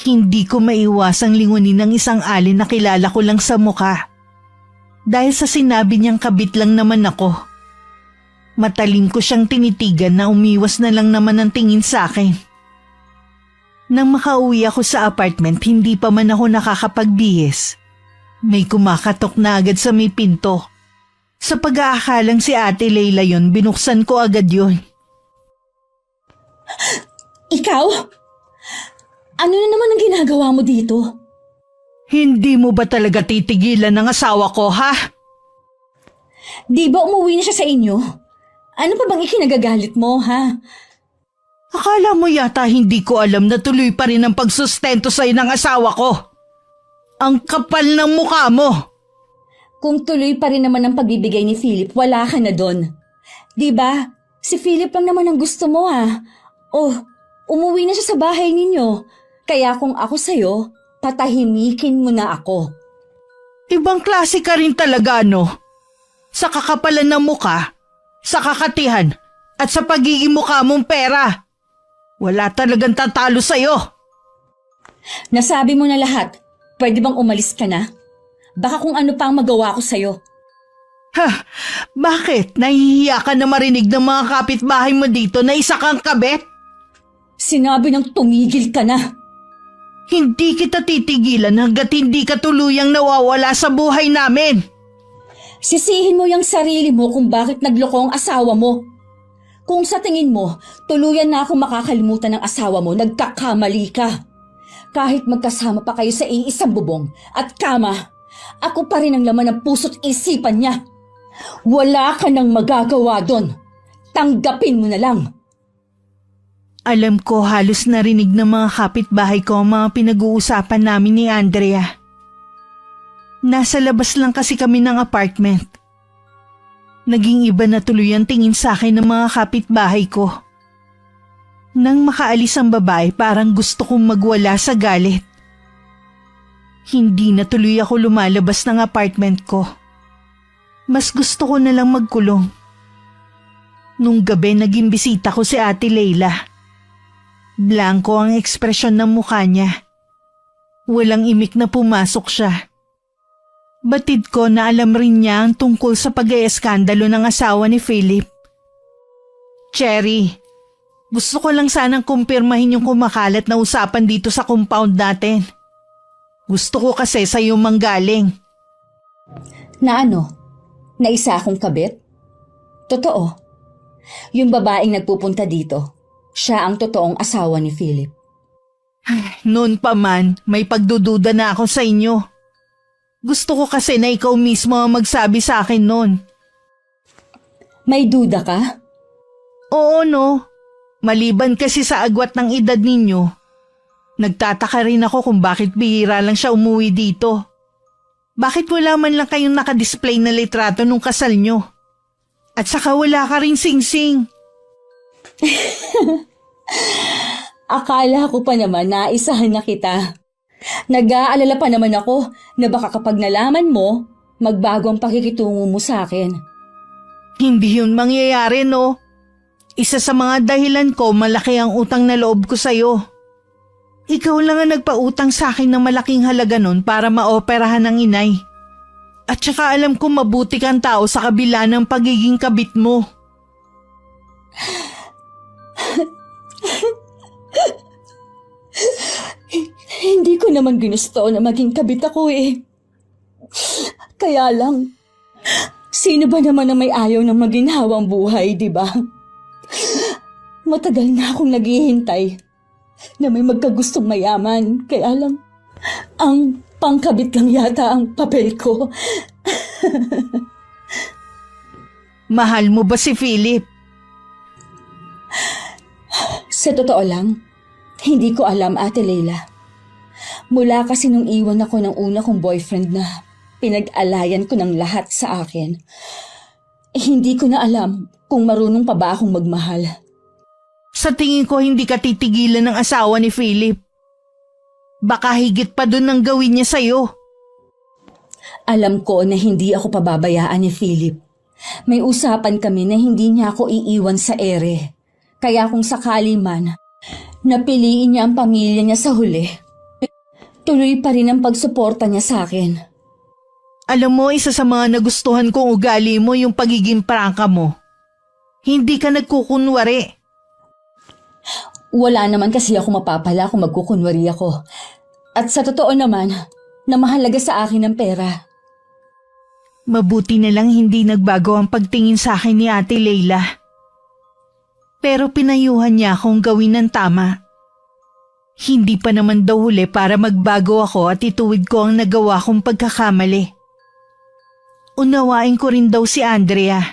Hindi ko maiwasang lingunin ng isang alin na kilala ko lang sa mukha. Dahil sa sinabi niyang kabit lang naman ako. Matalim ko siyang tinitigan na umiwas na lang naman ang tingin sa akin. Nang makauwi ako sa apartment, hindi pa man ako nakakapagbihis. May kumakatok na agad sa may pinto. Sa pag-aakalang si Ate Leila yon, binuksan ko agad yon. Ikaw? Ano na naman ang ginagawa mo dito? Hindi mo ba talaga titigilan ng asawa ko, ha? Di ba umuwi na siya sa inyo? Ano pa bang ikinagagalit mo, ha? Akala mo yata hindi ko alam na tuloy pa rin ang pagsustento sa'yo ng asawa ko. Ang kapal ng mukha mo. Kung tuloy pa rin naman ang pagbibigay ni Philip, wala ka na doon. Di ba? Si Philip lang naman ang gusto mo, ha? Oh, umuwi na siya sa bahay ninyo. Kaya kung ako sa'yo, patahimikin mo na ako. Ibang klase ka rin talaga, no? Sa kakapalan ng mukha, sa kakatihan, at sa pagiging mukha mong pera. Wala talagang tatalo sa'yo. Nasabi mo na lahat. Pwede bang umalis ka na? Baka kung ano pa ang magawa ko sa'yo. Ha? Bakit? Nahihiya ka na marinig ng mga kapitbahay mo dito na isa kang kabet? Sinabi ng tumigil ka na. Hindi kita titigilan hanggat hindi ka tuluyang nawawala sa buhay namin. Sisihin mo yung sarili mo kung bakit nagloko ang asawa mo. Kung sa tingin mo, tuluyan na akong makakalimutan ng asawa mo, nagkakamali ka. Kahit magkasama pa kayo sa iisang bubong at kama, ako pa rin ang laman ng puso't isipan niya. Wala ka nang magagawa doon. Tanggapin mo na lang. Alam ko halos narinig ng mga kapitbahay ko ang mga pinag-uusapan namin ni Andrea. Nasa labas lang kasi kami ng apartment. Naging iba na tuloy ang tingin sa akin ng mga kapitbahay ko. Nang makaalis ang babae, parang gusto kong magwala sa galit. Hindi na tuloy ako lumalabas ng apartment ko. Mas gusto ko na lang magkulong. Nung gabi naging bisita ko si Ate Leila. Blanko ang ekspresyon ng mukha niya. Walang imik na pumasok siya. Batid ko na alam rin niya ang tungkol sa pag-ieskandalo ng asawa ni Philip. Cherry, Gusto ko lang sanang kumpirmahin yung kumakalat na usapan dito sa compound natin. Gusto ko kasi sa'yo manggaling. Na ano? Na isa akong kabit? Totoo. Yung babaeng nagpupunta dito, siya ang totoong asawa ni Philip. Noon pa man, may pagdududa na ako sa inyo. Gusto ko kasi na ikaw mismo ang magsabi sa akin noon. May duda ka? Oo no, maliban kasi sa agwat ng edad ninyo, nagtataka rin ako kung bakit bihira lang siya umuwi dito. Bakit wala man lang kayong nakadisplay na litrato nung kasal nyo? At saka wala ka rin sing-sing. Akala ko pa naman na isahan na kita. Nag-aalala pa naman ako na baka kapag nalaman mo, magbago ang pakikitungo mo sa akin. Hindi yun mangyayari no. Isa sa mga dahilan ko, malaki ang utang na loob ko sa'yo. Ikaw lang ang nagpautang sa akin ng malaking halaga nun para maoperahan ng inay. At saka alam ko mabuti kang tao sa kabila ng pagiging kabit mo. Hindi ko naman ginusto na maging kabit ako eh. Kaya lang, sino ba naman na may ayaw ng maginhawang buhay, di ba? Matagal na akong naghihintay na may magkagustong mayaman. Kaya lang, ang pangkabit lang yata ang papel ko. Mahal mo ba si Philip? Sa totoo lang, hindi ko alam, Ate Leila. Mula kasi nung iwan ako ng una kong boyfriend na pinag-alayan ko ng lahat sa akin, hindi ko na alam kung marunong pa ba akong magmahal. Sa tingin ko hindi ka titigilan ng asawa ni Philip. Baka higit pa dun ang gawin niya sa'yo. Alam ko na hindi ako pababayaan ni Philip. May usapan kami na hindi niya ako iiwan sa ere. Kaya kung sakali man, napiliin niya ang pamilya niya sa huli, tuloy pa rin ang pagsuporta niya sa akin. Alam mo, isa sa mga nagustuhan kong ugali mo yung pagiging prangka mo. Hindi ka nagkukunwari. Wala naman kasi ako mapapala kung magkukunwari ako. At sa totoo naman, na mahalaga sa akin ang pera. Mabuti na lang hindi nagbago ang pagtingin sa akin ni Ate Leila. Pero pinayuhan niya akong gawin ng tama. Hindi pa naman daw huli para magbago ako at ituwid ko ang nagawa kong pagkakamali. Unawain ko rin daw si Andrea.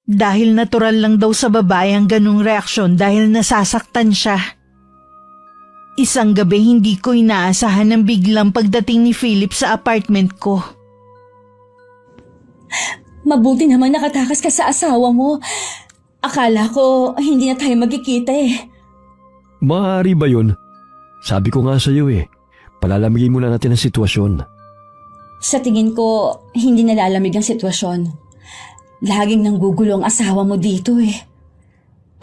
Dahil natural lang daw sa babae ang ganung reaksyon dahil nasasaktan siya. Isang gabi hindi ko inaasahan ang biglang pagdating ni Philip sa apartment ko. Mabuti naman nakatakas ka sa asawa mo. Akala ko hindi na tayo magkikita eh. Maaari ba yun? Sabi ko nga sa iyo palalamigin muna natin ang sitwasyon. Sa tingin ko, hindi nalalamig ang sitwasyon. Laging nanggugulo ang asawa mo dito eh.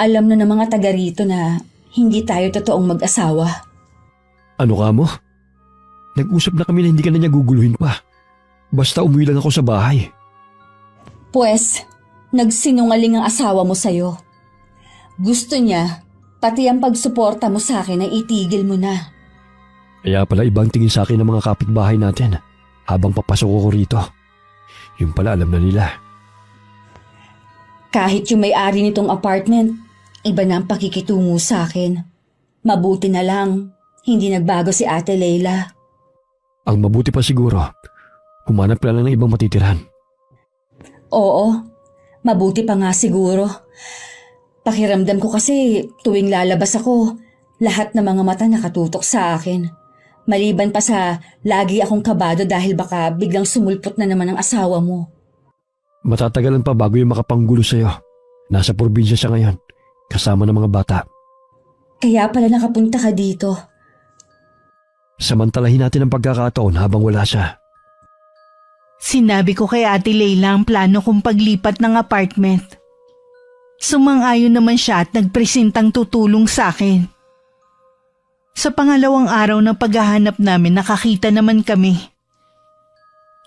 Alam na ng mga taga rito na hindi tayo totoong mag-asawa. Ano ka mo? Nag-usap na kami na hindi ka na niya guguluhin pa. Basta umuwi lang ako sa bahay. Pues, nagsinungaling ang asawa mo sa'yo. Gusto niya, pati ang pagsuporta mo sa akin ay itigil mo na. Kaya pala ibang tingin sa akin ng mga kapitbahay natin habang papasok ko rito. Yung pala alam na nila. Kahit yung may-ari nitong apartment, iba na ang pakikitungo sa akin. Mabuti na lang, hindi nagbago si Ate Leila. Ang mabuti pa siguro, humanap ka lang ng ibang matitirhan. Oo, mabuti pa nga siguro. Pakiramdam ko kasi tuwing lalabas ako, lahat ng mga mata nakatutok sa akin. Maliban pa sa lagi akong kabado dahil baka biglang sumulpot na naman ang asawa mo. Matatagalan pa bago yung makapanggulo sa'yo. Nasa probinsya siya ngayon, kasama ng mga bata. Kaya pala nakapunta ka dito. Samantalahin natin ang pagkakataon habang wala siya. Sinabi ko kay Ate Leila ang plano kong paglipat ng apartment. Sumang-ayon naman siya at nagpresentang tutulong sa akin. Sa pangalawang araw ng paghahanap namin nakakita naman kami.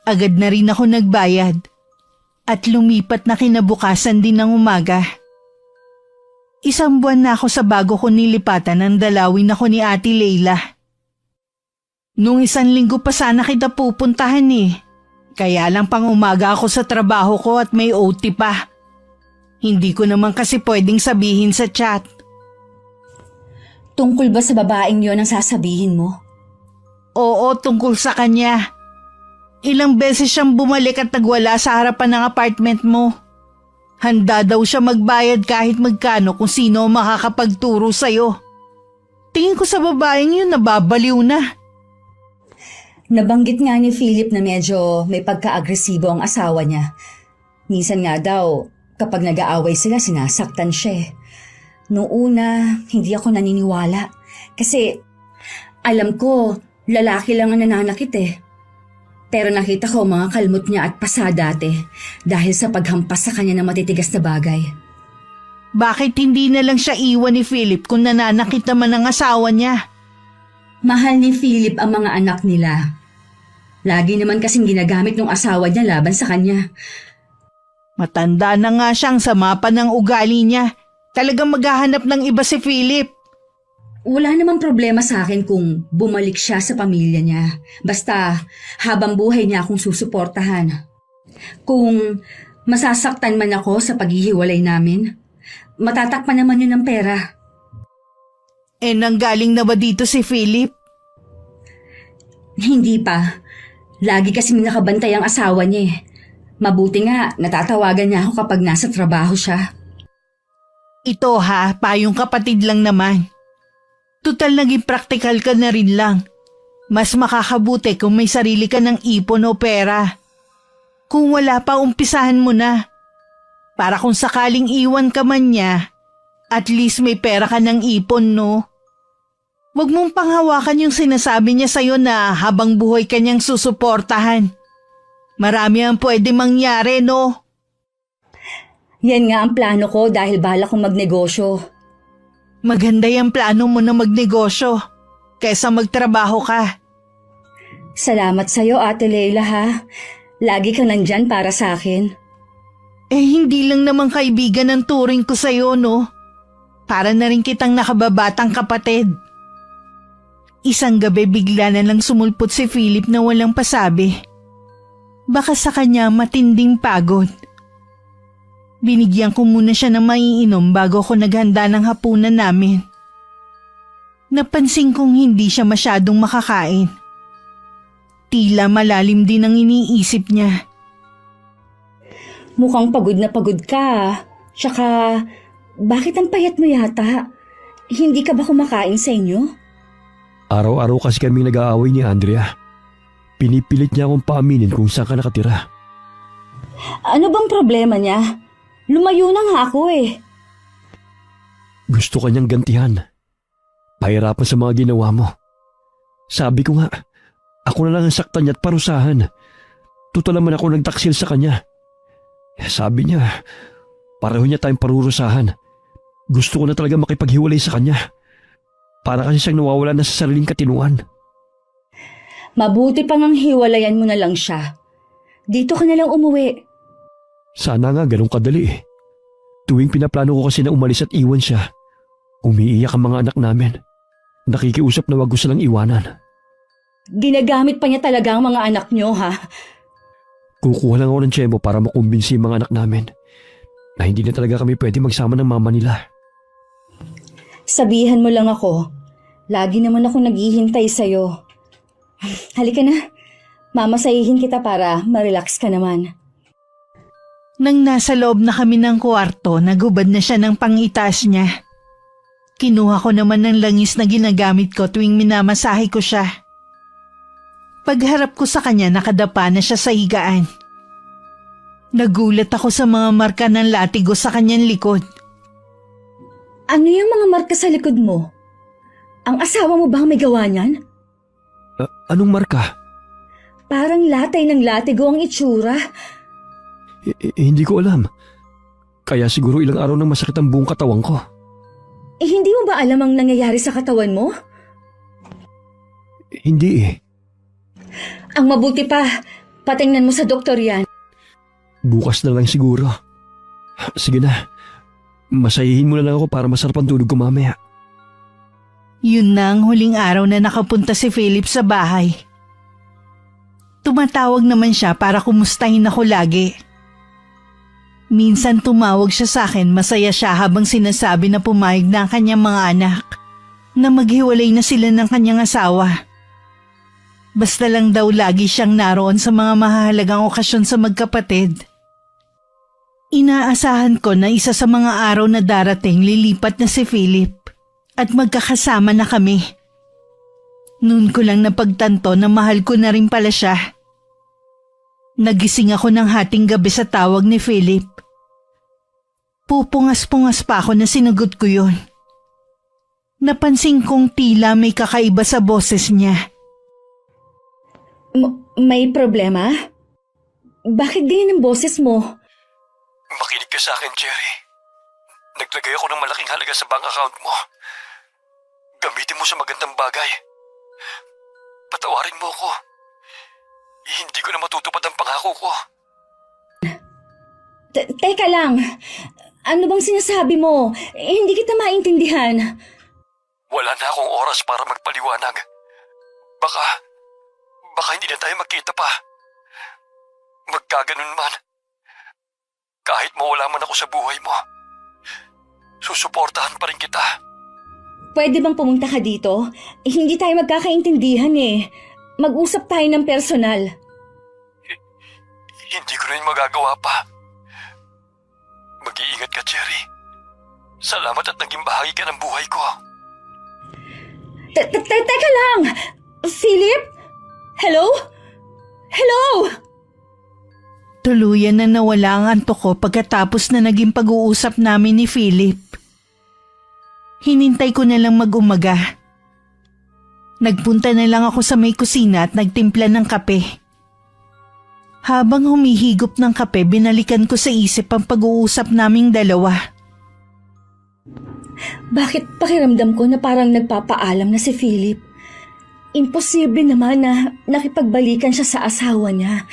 Agad na rin ako nagbayad at lumipat na kinabukasan din ng umaga. 1 buwan na ako sa bago ko nilipatan ng dalawin ako ni Ate Leila. Nung 1 linggo pa sana kita pupuntahan eh. Kaya lang pang umaga ako sa trabaho ko at may OT pa. Hindi ko naman kasi pwedeng sabihin sa chat. Tungkol ba sa babaeng yon ang sasabihin mo? Oo, tungkol sa kanya. Ilang beses siyang bumalik at nagwala sa harapan ng apartment mo. Handa daw siya magbayad kahit magkano kung sino ang makakapagturo sa'yo. Tingin ko sa babaeng yun nababaliw na. Nabanggit nga ni Philip na medyo may pagka-agresibo ang asawa niya. Minsan nga daw, kapag nag-aaway sila, sinasaktan siya. Noong una, hindi ako naniniwala. Kasi alam ko, lalaki lang ang nananakit eh. Pero nakita ko mga kalmot niya at pasa dati dahil sa paghampas sa kanya ng matitigas na bagay. Bakit hindi na lang siya iwan ni Philip kung nananakit naman ang asawa niya? Mahal ni Philip ang mga anak nila. Lagi naman kasing ginagamit ng asawa niya laban sa kanya. Matanda na nga siyang sama pa ng ugali niya. Talagang maghahanap ng iba si Philip. Wala namang problema sa akin kung bumalik siya sa pamilya niya. Basta habang buhay niya akong susuportahan. Kung masasaktan man ako sa paghihiwalay namin, matatakpan naman yun ng pera. Nanggaling na ba dito si Philip? Hindi pa. Lagi kasing nakabantay ang asawa niya eh. Mabuti nga, natatawagan niya ako kapag nasa trabaho siya. Ito ha, payong kapatid lang naman. Tutal naging praktikal ka na rin lang. Mas makakabuti kung may sarili ka ng ipon o pera. Kung wala pa, umpisahan mo na. Para kung sakaling iwan ka man niya, at least may pera ka ng ipon, no? Huwag mong panghawakan yung sinasabi niya sa'yo na habang buhay kanyang susuportahan. Marami ang pwede mangyari, no? Yan nga ang plano ko dahil balak kong magnegosyo. Maganda yung plano mo na magnegosyo kaysa magtrabaho ka. Salamat sa'yo, Ate Leila ha. Lagi ka nandyan para sa akin. Hindi lang naman kaibigan ang turing ko sa'yo, no? Para na rin kitang nakababatang kapatid. Isang gabi bigla na lang sumulpot si Philip na walang pasabi. Baka sa kanya matinding pagod. Binigyan ko muna siya ng maiinom bago ako naghanda ng hapunan namin. Napansin kong hindi siya masyadong makakain. Tila malalim din ang iniisip niya. Mukhang pagod na pagod ka. Tsaka, bakit ang payat mo yata? Hindi ka ba kumakain sa inyo? Araw-araw kasi kaming nag-aaway ni Andrea. Pinipilit niya akong paaminin kung saan ka nakatira. Ano bang problema niya? Lumayo na nga ako eh. Gusto kanyang gantihan. Pahirapan sa mga ginawa mo. Sabi ko nga, ako na lang ang saktan niya at parusahan. Tutal naman ako nagtaksil sa kanya. Sabi niya, pareho niya tayong parurusahan. Gusto ko na talaga makipaghiwalay sa kanya. Para kasi siyang nawawala na sa sariling katinuan. Mabuti pang ang hiwalayan mo na lang siya. Dito ka na lang umuwi. Sana nga ganun kadali eh. Tuwing pinaplano ko kasi na umalis at iwan siya, umiiyak ang mga anak namin. Nakikiusap na wag ko silang iwanan. Ginagamit pa niya talaga ang mga anak niyo ha? Kukuha lang ako ng tiyempo para makumbinsi yung mga anak namin na hindi na talaga kami pwede magsama ng mama nila. Sabihan mo lang ako. Lagi naman ako naghihintay sa'yo. Halika na. Mamasahihin kita para ma-relax ka naman. Nang nasa loob na kami ng kwarto, nagubad na siya ng pangitaas niya. Kinuha ko naman ng langis na ginagamit ko tuwing minamasahe ko siya. Pagharap ko sa kanya, nakadapa na siya sa higaan. Nagulat ako sa mga marka ng latigo sa kanyang likod. Ano yung mga marka sa likod mo? Ang asawa mo ba ang may gawa niyan? Anong marka? Parang latay ng latigo ang itsura. Hindi ko alam. Kaya siguro ilang araw nang masakit ang buong katawan ko. Hindi mo ba alam ang nangyayari sa katawan mo? Hindi eh. Ang mabuti pa, patingnan mo sa doktor yan. Bukas na lang siguro. Sige na. Masahihin mo na lang ako para masarap ang tulog ko mamaya. Yun na ang huling araw na nakapunta si Philip sa bahay. Tumatawag naman siya para kumustahin ako lagi. Minsan tumawag siya sa akin, masaya siya habang sinasabi na pumayag na ang kanyang mga anak na maghiwalay na sila ng kanyang asawa. Basta lang daw lagi siyang naroon sa mga mahalagang okasyon sa magkapatid. Inaasahan ko na isa sa mga araw na darating lilipat na si Philip at magkakasama na kami. Noon ko lang napagtanto na mahal ko na rin pala siya. Nagising ako ng hating gabi sa tawag ni Philip. Pupungas-pungas pa ako na sinagot ko yun. Napansin kong tila may kakaiba sa boses niya. May problema? Bakit ganyan ang boses mo? Makinig ka sa akin, Cherry. Naglagay ako ng malaking halaga sa bank account mo. Gamitin mo sa magandang bagay. Patawarin mo ako. Hindi ko na matutupad ang pangako ko. Teka lang. Ano bang sinasabi mo? Hindi kita maintindihan. Wala na akong oras para magpaliwanag. Baka hindi na tayo magkita pa. Magkaganon man. Kahit mawala man ako sa buhay mo, susuportahan pa rin kita. Pwede bang pumunta ka dito? Hindi tayo magkakaintindihan eh. Mag-usap tayo ng personal. Hindi ko na yun magagawa pa. Mag-iingat ka, Cherry. Salamat at naging bahagi ka ng buhay ko. Teka lang! Philip? Hello? Hello? Tuluyan na nawala ang antok ko pagkatapos na naging pag-uusap namin ni Philip. Hinintay ko na lang mag-umaga. Nagpunta na lang ako sa may kusina at nagtimpla ng kape. Habang humihigop ng kape, binalikan ko sa isip ang pag-uusap naming dalawa. Bakit pakiramdam ko na parang nagpapaalam na si Philip? Imposible naman na nakipagbalikan siya sa asawa niya.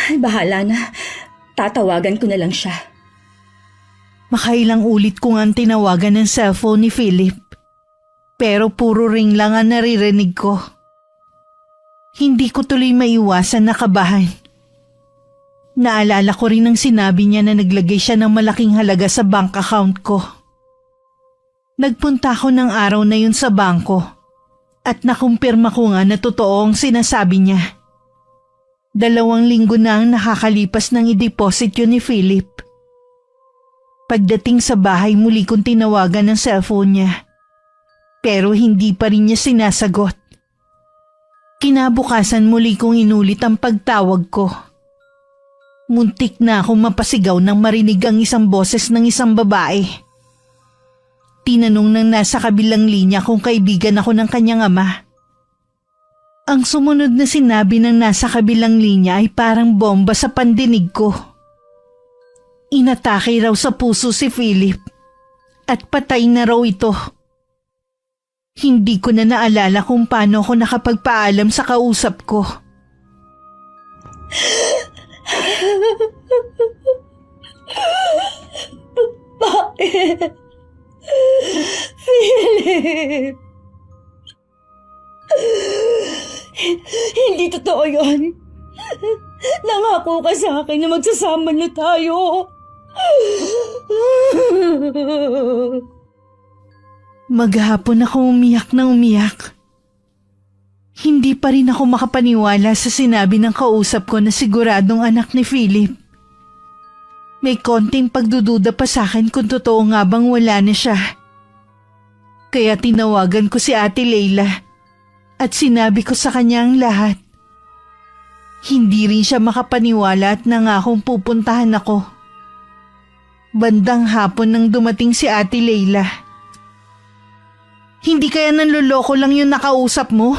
Ay, bahala na. Tatawagan ko na lang siya. Makailang ulit ko nga tinawagan ng cellphone ni Philip. Pero puro ring lang ang naririnig ko. Hindi ko tuloy maiwasan na kabahan. Naalala ko rin ang sinabi niya na naglagay siya ng malaking halaga sa bank account ko. Nagpunta ako ng araw na yun sa bangko at nakumpirma ko nga na totoo ang sinasabi niya. 2 linggo na ang nakakalipas nang i-deposit yun ni Philip. Pagdating sa bahay, muli kong tinawagan ng cellphone niya. Pero hindi pa rin niya sinasagot. Kinabukasan muli kong inulit ang pagtawag ko. Muntik na akong mapasigaw nang marinig ang isang boses ng isang babae. Tinanong ng nasa kabilang linya kung kaibigan ako ng kanyang ama. Ang sumunod na sinabi ng nasa kabilang linya ay parang bomba sa pandinig ko. Inatake raw sa puso si Philip at patay na raw ito. Hindi ko na naalala kung paano ako nakapagpaalam sa kausap ko. Bakit? Philip! Hindi totoo yun. Nangako ka sa akin na magsasama na tayo. Maghapon ako umiyak na umiyak. Hindi pa rin ako makapaniwala sa sinabi ng kausap ko na siguradong anak ni Philip. May konting pagdududa pa sa akin kung totoo nga bang wala na siya. Kaya tinawagan ko si Ate Leila at sinabi ko sa kanya ang lahat. Hindi rin siya makapaniwala at nangakong pupuntahan ako. Bandang hapon nang dumating si Ate Leila. Hindi kaya nanloloko lang yung nakausap mo?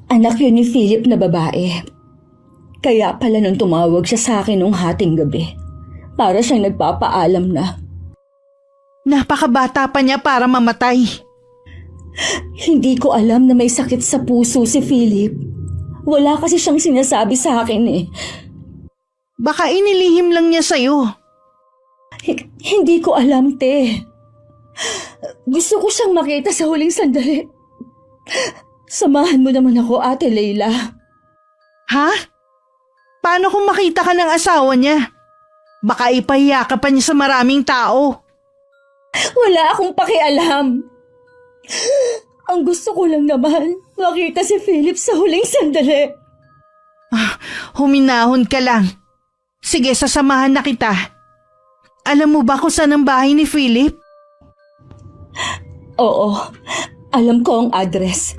Anak yun ni Philip na babae. Kaya pala nung tumawag siya sa akin nung hating gabi. Para siyang nagpapaalam na. Napakabata pa niya para mamatay. Hindi ko alam na may sakit sa puso si Philip. Wala kasi siyang sinasabi sa akin eh. Baka inilihim lang niya sa'yo. Hindi ko alam, te. Gusto ko siyang makita sa huling sandali. Samahan mo naman ako, Ate Leila. Ha? Paano kung makita ka ng asawa niya? Baka ipahiya ka pa niya sa maraming tao. Wala akong pakialam. Ang gusto ko lang naman, makita si Philip sa huling sandali. Huminahon ka lang. Sige, sasamahan na kita. Alam mo ba kung saan ang bahay ni Philip? Oo, alam ko ang address.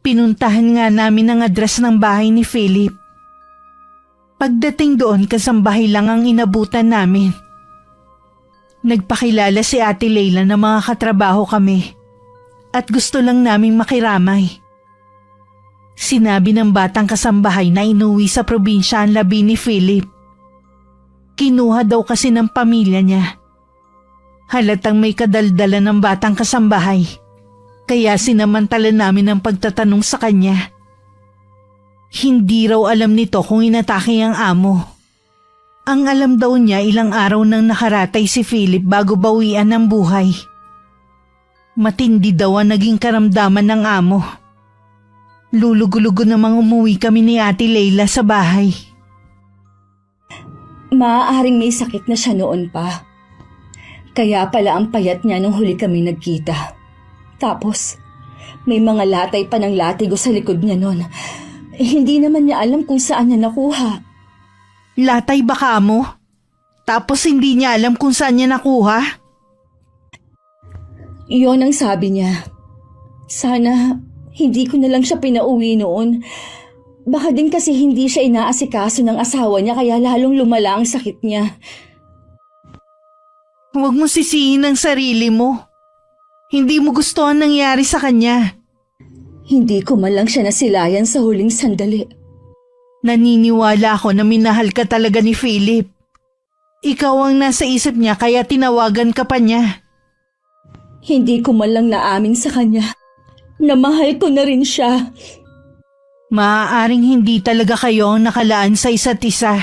Pinuntahan nga namin ang address ng bahay ni Philip. Pagdating doon, kasambahay lang ang inabutan namin. Nagpakilala si Ate Leila na mga katrabaho kami at gusto lang naming makiramay. Sinabi ng batang kasambahay na inuwi sa probinsya ang labi ni Philip. Kinuha daw kasi ng pamilya niya. Halatang may kadaldala ng batang kasambahay. Kaya sinamantala namin ang pagtatanong sa kanya. Hindi raw alam nito kung inatake ang amo. Ang alam daw niya ilang araw nang nakaratay si Philip bago bawian ng buhay. Matindi daw ang naging karamdaman ng amo. Lulugulugo namang umuwi kami ni Ate Leila sa bahay. Maaaring may sakit na siya noon pa. Kaya pala ang payat niya nung huli kami nagkita. Tapos, may mga latay pa ng latigo sa likod niya noon. Hindi naman niya alam kung saan niya nakuha. Latay baka mo? Tapos hindi niya alam kung saan niya nakuha? Iyon ang sabi niya. Sana hindi ko na lang siya pinauwi noon. Baka din kasi hindi siya inaasikaso ng asawa niya kaya lalong lumala ang sakit niya. Huwag mo sisihin ang sarili mo. Hindi mo gusto ang nangyari sa kanya. Hindi ko man lang siya nasilayan sa huling sandali. Naniniwala ako na minahal ka talaga ni Philip. Ikaw ang nasa isip niya kaya tinawagan ka pa niya. Hindi ko man lang naamin sa kanya na mahal ko na rin siya. Maaaring hindi talaga kayo ang nakalaan sa isa't isa.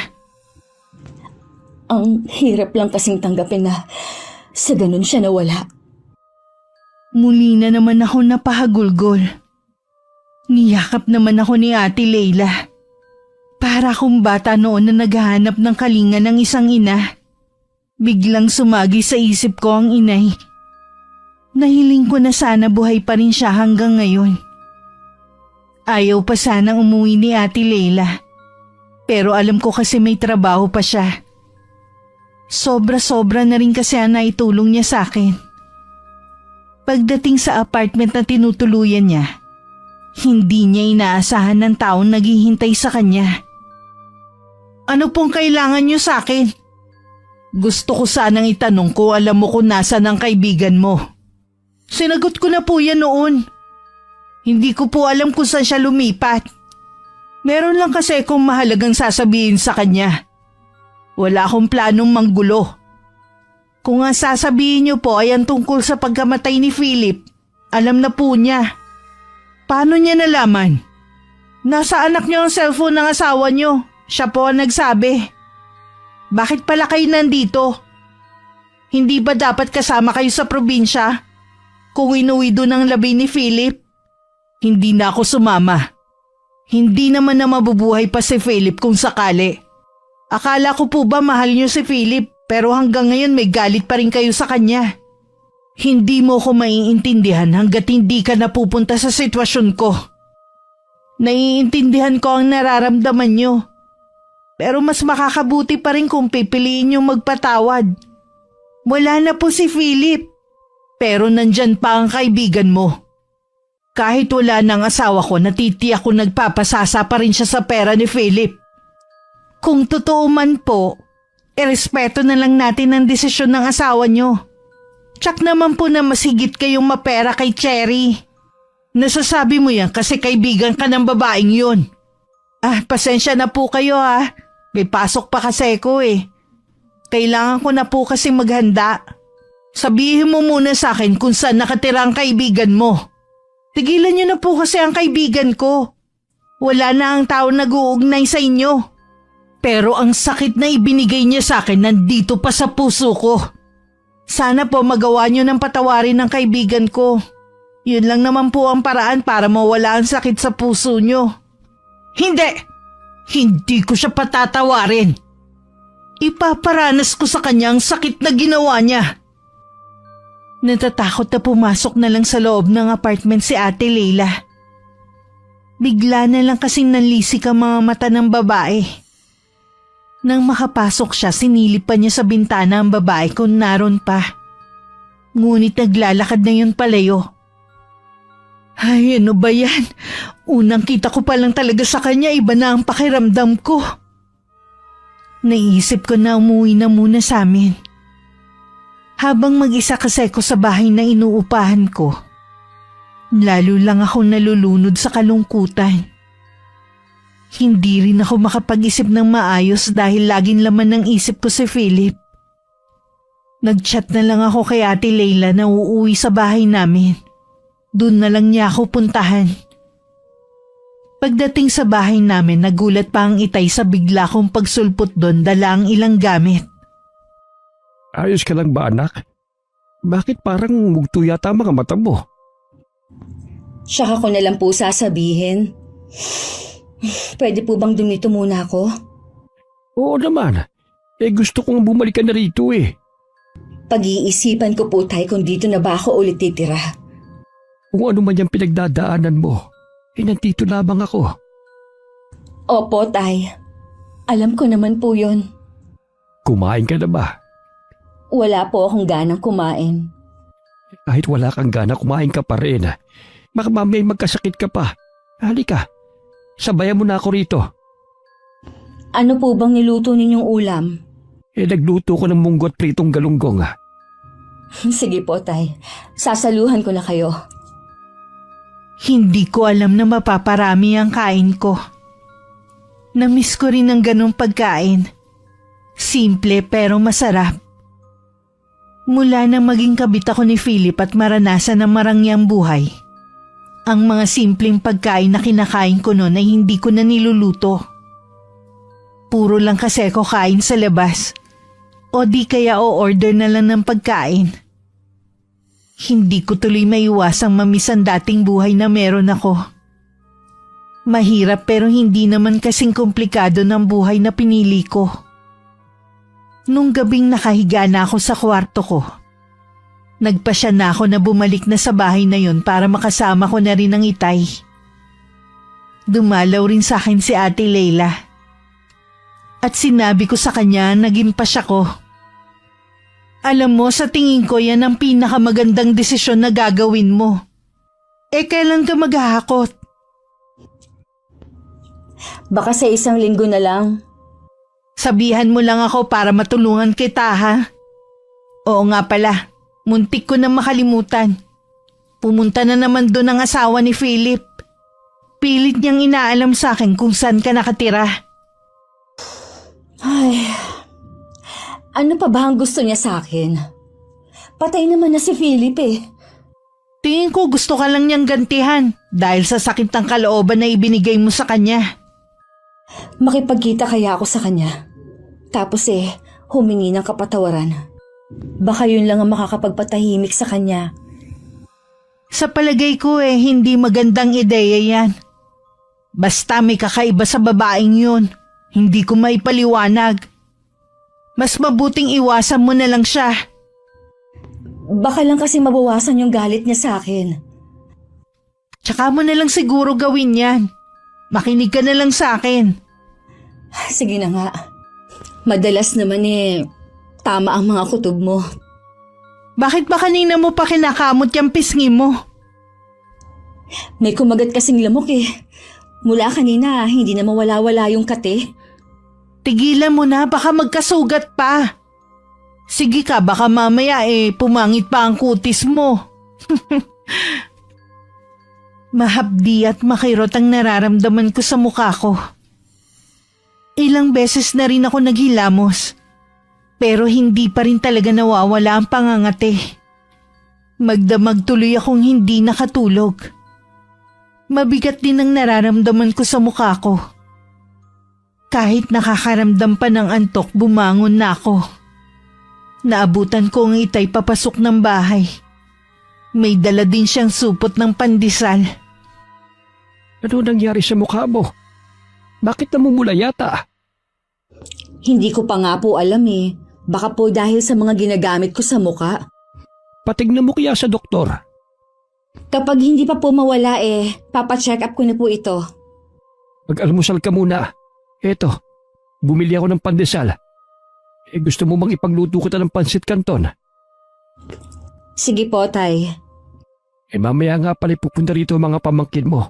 Ang hirap lang kasing tanggapin na sa ganun siya nawala. Muli na naman ako napahagulgol. Niyakap naman ako ni Ate Leila. Para akong bata noon na naghahanap ng kalinga ng isang ina. Biglang sumagi sa isip ko ang inay. Nahiling ko na sana buhay pa rin siya hanggang ngayon. Ayaw pa sanang umuwi ni Ate Leila. Pero alam ko kasi may trabaho pa siya. Sobra-sobra na rin kasi ang naitulong niya sa akin. Pagdating sa apartment na tinutuluyan niya, hindi niya inaasahan ng taong naghihintay sa kanya. Ano pong kailangan niyo sa akin? Gusto ko sanang itanong kung alam mo kung nasaan ang kaibigan mo. Sinagot ko na po yan noon. Hindi ko po alam kung saan siya lumipat. Meron lang kasi akong mahalagang sasabihin sa kanya. Wala akong planong manggulo. Kung ang sasabihin niyo po ay ang tungkol sa pagkamatay ni Philip, alam na po niya. Paano niya nalaman? Nasa anak niyo ang cellphone ng asawa niyo. Siya po ang nagsabi. Bakit pala kayo nandito? Hindi ba dapat kasama kayo sa probinsya? Kung inuwi doon ang labi ni Philip? Hindi na ako sumama. Hindi naman na mabubuhay pa si Philip kung sakali. Akala ko po ba mahal niyo si Philip pero hanggang ngayon may galit pa rin kayo sa kanya. Hindi mo ko maiintindihan hanggat hindi ka napupunta sa sitwasyon ko. Naiintindihan ko ang nararamdaman niyo. Pero mas makakabuti pa rin kung pipiliin niyong magpatawad. Wala na po si Philip. Pero nandyan pa ang kaibigan mo. Kahit wala ng asawa ko, natitiyak ko nagpapasasa pa rin siya sa pera ni Philip. Kung totoo man po, irespeto na lang natin ang desisyon ng asawa niyo. Tsak naman po na masigit kayong mapera kay Cherry. Nasasabi mo yan kasi kaibigan ka ng babaeng yun. Pasensya na po kayo ha. May pasok pa kasi ko eh. Kailangan ko na po kasi maghanda. Sabihin mo muna sa akin kung saan nakatira ang kaibigan mo. Tigilan niyo na po kasi ang kaibigan ko. Wala na ang tao nag-uugnay sa inyo. Pero ang sakit na ibinigay niya sa akin nandito pa sa puso ko. Sana po magawa niyo ng patawarin ng kaibigan ko. Yun lang naman po ang paraan para mawala ang sakit sa puso niyo. Hindi! Hindi ko siya patatawarin. Ipaparanas ko sa kanya ang sakit na ginawa niya. Natatakot na pumasok na lang sa loob ng apartment si Ate Leila. Bigla na lang kasing nanlisik ang mga mata ng babae. Nang makapasok siya, sinilip pa niya sa bintana ang babae kung naroon pa. Ngunit naglalakad na yun palayo. Ay, ano ba yan? Unang kita ko pa lang talaga sa kanya, iba na ang pakiramdam ko. Naisip ko na umuwi na muna sa amin. Habang mag-isa kasi ko sa bahay na inuupahan ko, lalo lang akong nalulunod sa kalungkutan. Hindi rin ako makapag-isip ng maayos dahil laging laman ng isip ko si Philip. Nag-chat na lang ako kay Ate Leila na uuwi sa bahay namin. Doon na lang niya ako puntahan. Pagdating sa bahay namin, nagulat pa ang Itay sa bigla kong pagsulpot doon dala ang ilang gamit. Ayos ka lang ba, anak? Bakit parang mugto yata ang mga mata mo? Saka ko na lang po sasabihin. Pwede po bang dumito muna ako? Oo naman. Gusto kong bumalik ka na rito eh. Pag-iisipan ko po, Tay, kung dito na ba ako ulit titira. Kung ano man yung pinagdadaanan mo, nandito lamang ako. Opo, Tay. Alam ko naman po yun. Kumain ka na ba? Wala po akong ganang kumain. Kahit wala kang gana, kumain ka pa rin. Baka mamaya magkasakit ka pa. Halika, sabayan mo na ako rito. Ano po bang niluto ninyong ulam? Nagluto ko ng munggo at pritong galunggong. Sige po, Tay. Sasaluhan ko na kayo. Hindi ko alam na mapaparami ang kain ko. Namiss ko rin ang ganong pagkain. Simple pero masarap. Mula nang maging kabit ako ni Philip at maranasan ang marangyang buhay, ang mga simpleng pagkain na kinakain ko noon ay hindi ko na niluluto. Puro lang kasi ako kain sa labas. O di kaya o-order na lang ng pagkain. Hindi ko tuloy maiwasang mamiss ang dating buhay na meron ako. Mahirap pero hindi naman kasing komplikado ng buhay na pinili ko. Nung gabing nakahiga na ako sa kwarto ko, nagpasya na ako na bumalik na sa bahay na yon para makasama ko na rin ang Itay. Dumalaw rin sa akin si Ate Leila. At sinabi ko sa kanya naging pasya ko. Alam mo, sa tingin ko yan ang pinakamagandang desisyon na gagawin mo. Kailan ka maghahakot? Baka sa 1 linggo na lang. Sabihan mo lang ako para matulungan kita, ha? Oo nga pala, muntik ko na makalimutan. Pumunta na naman doon ang asawa ni Philip. Pilit niyang inaalam sa akin kung saan ka nakatira. Ay, ano pa ba ang gusto niya sa akin? Patay naman na si Philip eh. Tingin ko gusto ka lang niyang gantihan dahil sa sakit ng kalooban na ibinigay mo sa kanya. Makipagkita kaya ako sa kanya. Tapos humingi ng kapatawaran. Baka yun lang ang makakapagpatahimik sa kanya. Sa palagay ko hindi magandang ideya yan. Basta may kakaiba sa babaeng yun, hindi ko maipaliwanag. Mas mabuting iwasan mo na lang siya. Baka lang kasi mabawasan yung galit niya sa akin. Tsaka mo na lang siguro gawin yan. Makinig ka na lang sa akin. Sige na nga. Madalas naman tama ang mga kutob mo. Bakit ba kanina mo pa kinakamot yung pisngi mo? May kumagat kasing lamok eh. Mula kanina, hindi na mawala-wala yung kate. Tigilan mo na, baka magkasugat pa. Sige ka, baka mamaya pumangit pa ang kutis mo. Mahapdi at makirot ang nararamdaman ko sa mukha ko. Ilang beses na rin ako naghilamos, pero hindi pa rin talaga nawawala ang pangangate. Magdamag tuloy akong hindi nakatulog. Mabigat din ang nararamdaman ko sa mukha ko. Kahit nakakaramdam pa ng antok, bumangon na ako. Naabutan ko ang Itay papasok ng bahay. May dala din siyang supot ng pandesal. Ano nangyari sa mukha mo? Bakit namumula yata? Hindi ko pa nga po alam eh. Baka po dahil sa mga ginagamit ko sa muka. Patignan mo kaya sa doktor. Kapag hindi pa po mawala papacheck up ko na po ito. Mag-almusal ka muna. Eto, bumili ako ng pandesal. Gusto mo bang ipagluto kita ng pansit canton? Sige po, Tay. Mamaya nga pala pupunta rito ang mga pamangkin mo.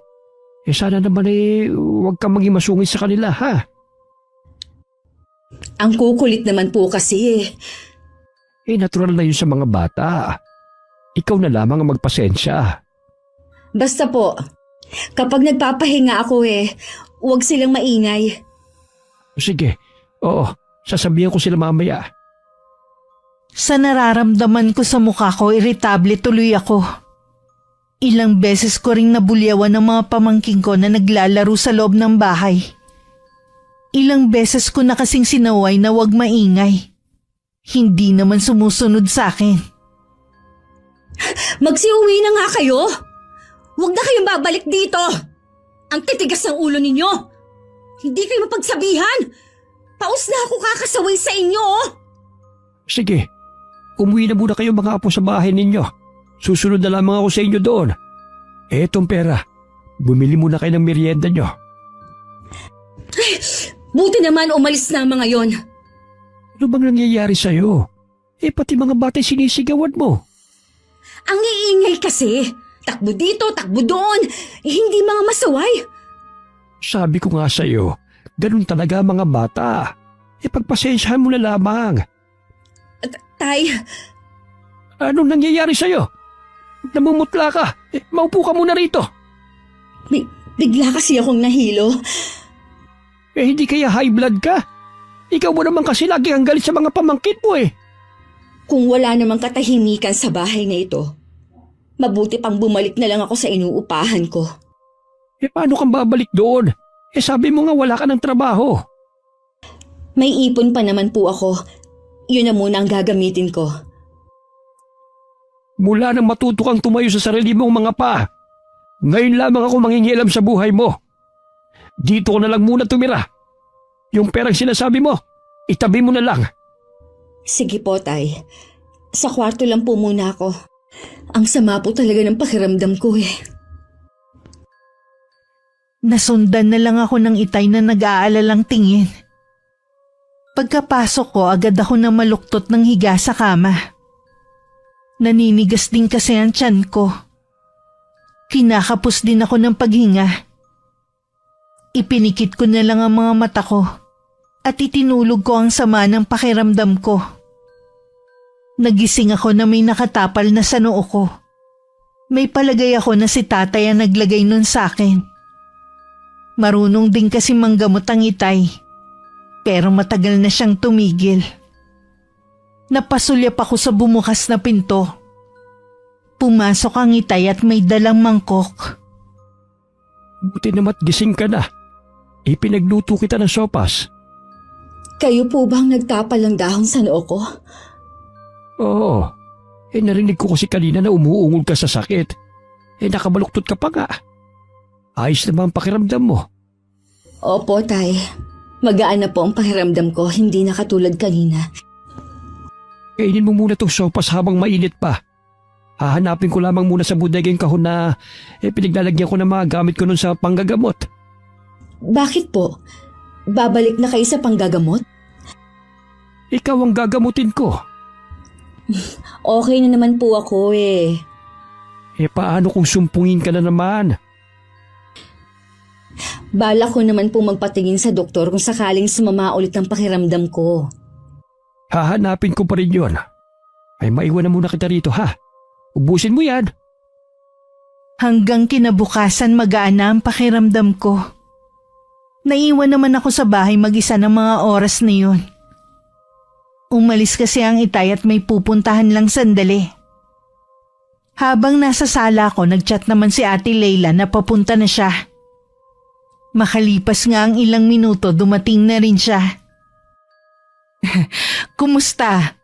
Sana naman huwag kang maging masungit sa kanila, ha? Ang kukulit naman po kasi Natural na yun sa mga bata. Ikaw na lamang ang magpasensya. Basta po, kapag nagpapahinga ako huwag silang maingay. Sige, oo, sasabihan ko sila mamaya. Sa nararamdaman ko sa mukha ko, iritable tuloy ako. Ilang beses ko ring nabulyawan ng mga pamangking ko na naglalaro sa loob ng bahay. Ilang beses ko na kasing sinaway na wag maingay. Hindi naman sumusunod sa akin. Magsiuwi na nga kayo! Huwag na kayong babalik dito! Ang titigas ng ulo ninyo! Hindi kayo mapagsabihan! Paus na ako kakasaway sa inyo! Sige, umuwi na muna kayo mga apo sa bahay ninyo. Susunod na lamang ako sa inyo doon. Etong pera, bumili muna kayo ng merienda nyo. Buti naman umalis na ang mga yon. Ano bang nangyayari sa'yo? Pati mga batay sinisigawan mo. Ang iingay kasi. Takbo dito, takbo doon. Hindi mga masaway. Sabi ko nga sa'yo, ganun talaga mga bata. Pagpasensyahan mo na lamang. Tay, Anong nangyayari sa'yo? Namumutla ka. Maupo ka muna rito. bigla kasi akong nahilo. Hindi kaya high blood ka? Ikaw mo naman kasi lagi ang galit sa mga pamangkin mo Kung wala namang katahimikan sa bahay na ito, mabuti pang bumalik na lang ako sa inuupahan ko. Paano kang babalik doon? Sabi mo nga wala ka ng trabaho. May ipon pa naman po ako. Yun na muna ang gagamitin ko. Mula nang matuto kang tumayo sa sarili mong mga paa, ngayon lamang ako mangingialam sa buhay mo. Dito ko na lang muna tumira. Yung perang sinasabi mo, itabi mo na lang. Sige po, Tay. Sa kwarto lang po muna ako. Ang sama po talaga ng pakiramdam ko Nasundan na lang ako ng Itay na nag-aalalang tingin. Pagkapasok ko, agad ako na maluktot ng higa sa kama. Naninigas din kasi ang tiyan ko. Kinakapos din ako ng paghinga. Ipinikit ko na lang ang mga mata ko at itinulog ko ang sama ng pakiramdam ko. Nagising ako na may nakatapal na sa noo ko. May palagay ako na si tatay ang naglagay nun sa akin. Marunong din kasi manggamot ang Itay, pero matagal na siyang tumigil. Napasulyap ako sa bumukas na pinto. Pumasok ang Itay at may dalang mangkok. Buti namat gising ka na. Ipinagluto kita ng sopas. Kayo po bang nagtapal ng dahon sa noo ko? Oo. Narinig ko kasi kanina na umuungol ka sa sakit. Nakabaluktot ka pa nga. Ayos naman ang pakiramdam mo. Opo, Tay. Magaan na po ang pakiramdam ko, hindi na katulad kanina. Kainin mo muna tong sopas habang mainit pa. Hahanapin ko lamang muna sa bodega yung kahon na pinaglalagyan ko ng mga gamit ko nun sa panggagamot. Bakit po? Babalik na kayo sa panggagamot? Ikaw ang gagamutin ko. Okay na naman po ako Paano kung sumpungin ka na naman? Bala ko naman po magpatingin sa doktor kung sakaling sumama ulit ang pakiramdam ko. Hahanapin ko pa rin yun. Maiwan na muna kita rito ha. Ubusin mo yan. Hanggang kinabukasan magaan na ang pakiramdam ko. Naiwan naman ako sa bahay mag-isa ng mga oras na yun. Umalis kasi ang Itay at may pupuntahan lang sandali. Habang nasa sala ko, nagchat naman si Ate Leila na papunta na siya. Makalipas nga ang ilang minuto, dumating na rin siya. Kumusta?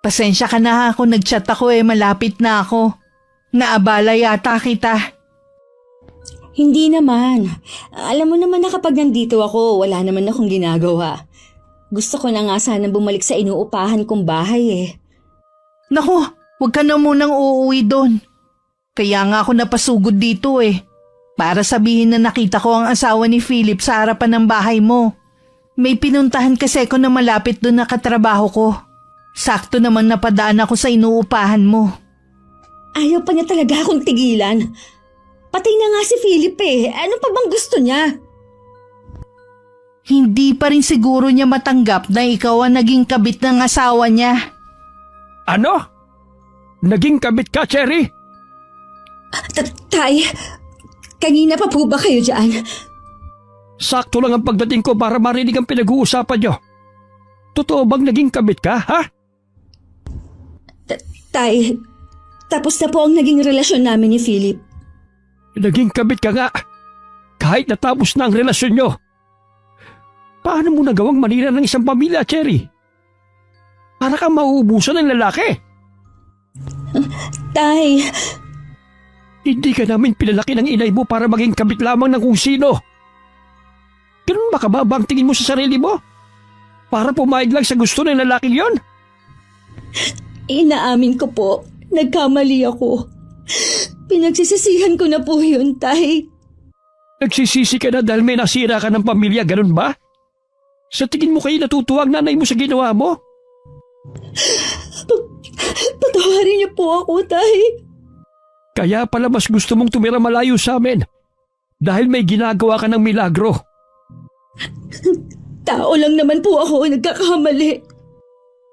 Pasensya ka na ako, nagchat ako malapit na ako. Naabala yata kita. Hindi naman. Alam mo naman na kapag nandito ako, wala naman akong ginagawa. Gusto ko na nga sanang bumalik sa inuupahan kong bahay eh. Naku, huwag ka na munang uuwi doon. Kaya nga ako napasugod dito para sabihin na nakita ko ang asawa ni Philip sa harapan ng bahay mo. May pinuntahan kasi ako na malapit doon na katrabaho ko. Sakto namang napadaan ako sa inuupahan mo. Ayaw pa niya talaga akong tigilan. Patay na nga si Philip Ano pa bang gusto niya? Hindi pa rin siguro niya matanggap na ikaw ang naging kabit ng asawa niya. Ano? Naging kabit ka, Cherry? Tay, kanina pa po ba kayo dyan? Sakto lang ang pagdating ko para marinig ang pinag-uusapan nyo. Totoo bang naging kabit ka, ha? Tay, tapos na po ang naging relasyon namin ni Philip. Naging kabit ka nga. Kahit natapos na ang relasyon nyo. Paano mo nagawang manira ng isang pamilya, Cherry? Para kang mauubusan ng lalaki. Tay, Hindi ka namin pinalaki ng inay mo para maging kabit lamang ng kung sino. Ganun ba kababa ang tingin mo sa sarili mo? Para pumayag lang sa gusto ng lalaking yon? inaamin ko po, nagkamali ako. Pinagsisisihan ko na po yun, Tay. Nagsisisi ka na dahil may nasira ka ng pamilya, ganun ba? Sa tingin mo kayo natutuwa ang nanay mo sa ginawa mo? Patawarin niyo po ako, Tay. Kaya pala mas gusto mong tumira malayo sa amin dahil may ginagawa ka ng milagro. Tao lang naman po ako, nagkakamali.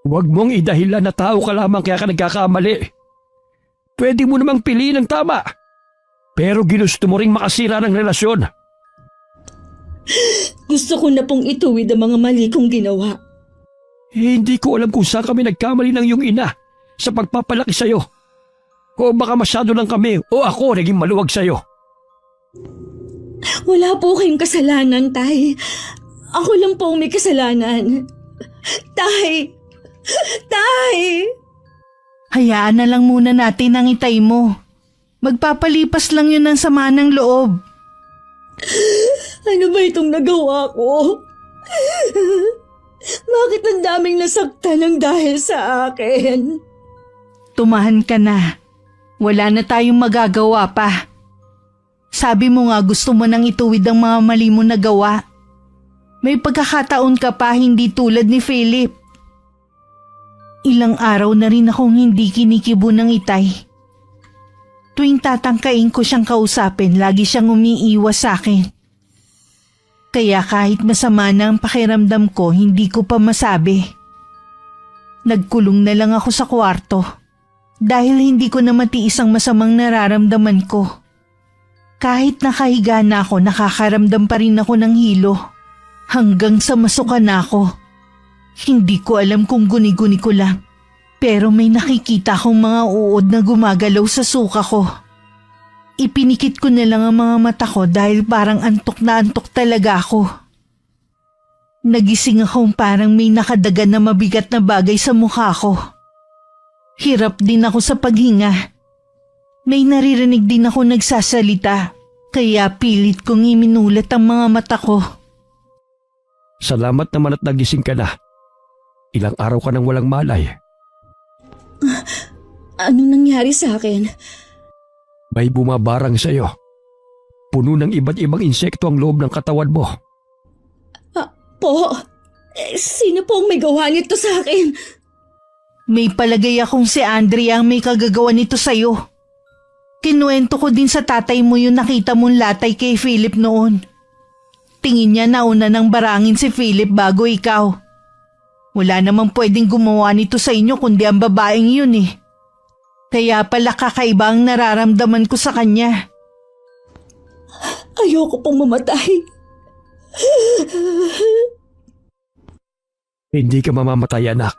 Huwag mong idahilan na tao ka lamang kaya ka nagkakamali. Pwede mo namang piliin ang tama. Pero ginusto mo ring makasira ng relasyon. Gusto ko na pong ituwid ang mga mali kong ginawa. Hindi ko alam kung saan kami nagkamali ng iyong ina sa pagpapalaki sa'yo. O baka masyado lang kami o ako naging maluwag sa'yo. Wala po kayong kasalanan, Tay. Ako lang po ang may kasalanan. Tay! Tay! Hayaan na lang muna natin ang itay mo. Magpapalipas lang yun ng sama ng loob. Ano ba itong nagawa ko? Bakit ang daming nasaktan ng dahil sa akin? Tumahan ka na. Wala na tayong magagawa pa. Sabi mo nga gusto mo nang ituwid ang mga mali mo na gawa. May pagkakataon ka pa hindi tulad ni Philip. Ilang araw na rin akong hindi kinikibo ng itay. Tuwing tatangkain ko siyang kausapin, lagi siyang umiiwas sa akin. Kaya kahit masama na ang pakiramdam ko, hindi ko pa masabi. Nagkulong na lang ako sa kwarto dahil hindi ko na matiis ang masamang nararamdaman ko. Kahit nakahiga na ako, nakakaramdam pa rin ako ng hilo. Hanggang sa masuka na ako. Hindi ko alam kung guni-guni ko lang. Pero may nakikita akong mga uod na gumagalaw sa suka ko. Ipinikit ko na lang ang mga mata ko dahil parang antok na antok talaga ako. Nagising akong parang may nakadagan na mabigat na bagay sa mukha ko. Hirap din ako sa paghinga. May naririnig din ako nagsasalita, kaya pilit kong iminulat ang mga mata ko. Salamat naman at nagising ka na. Ilang araw ka nang walang malay. Ano nangyari sa akin? May bumabarang sa'yo. Puno ng iba't ibang insekto ang loob ng katawan mo. Po, sino po ang may gawa nito sa akin? May palagay akong si Andrea ang may kagagawa nito sa'yo. Kinuwento ko din sa tatay mo yung nakita mong latay kay Philip noon. Tingin niya nauna nang barangin si Philip bago ikaw. Wala namang pwedeng gumawa nito sa inyo kundi ang babaeng yun eh. Kaya pala kakaiba ang nararamdaman ko sa kanya. Ayoko pong mamatay. Hindi ka mamamatay, anak.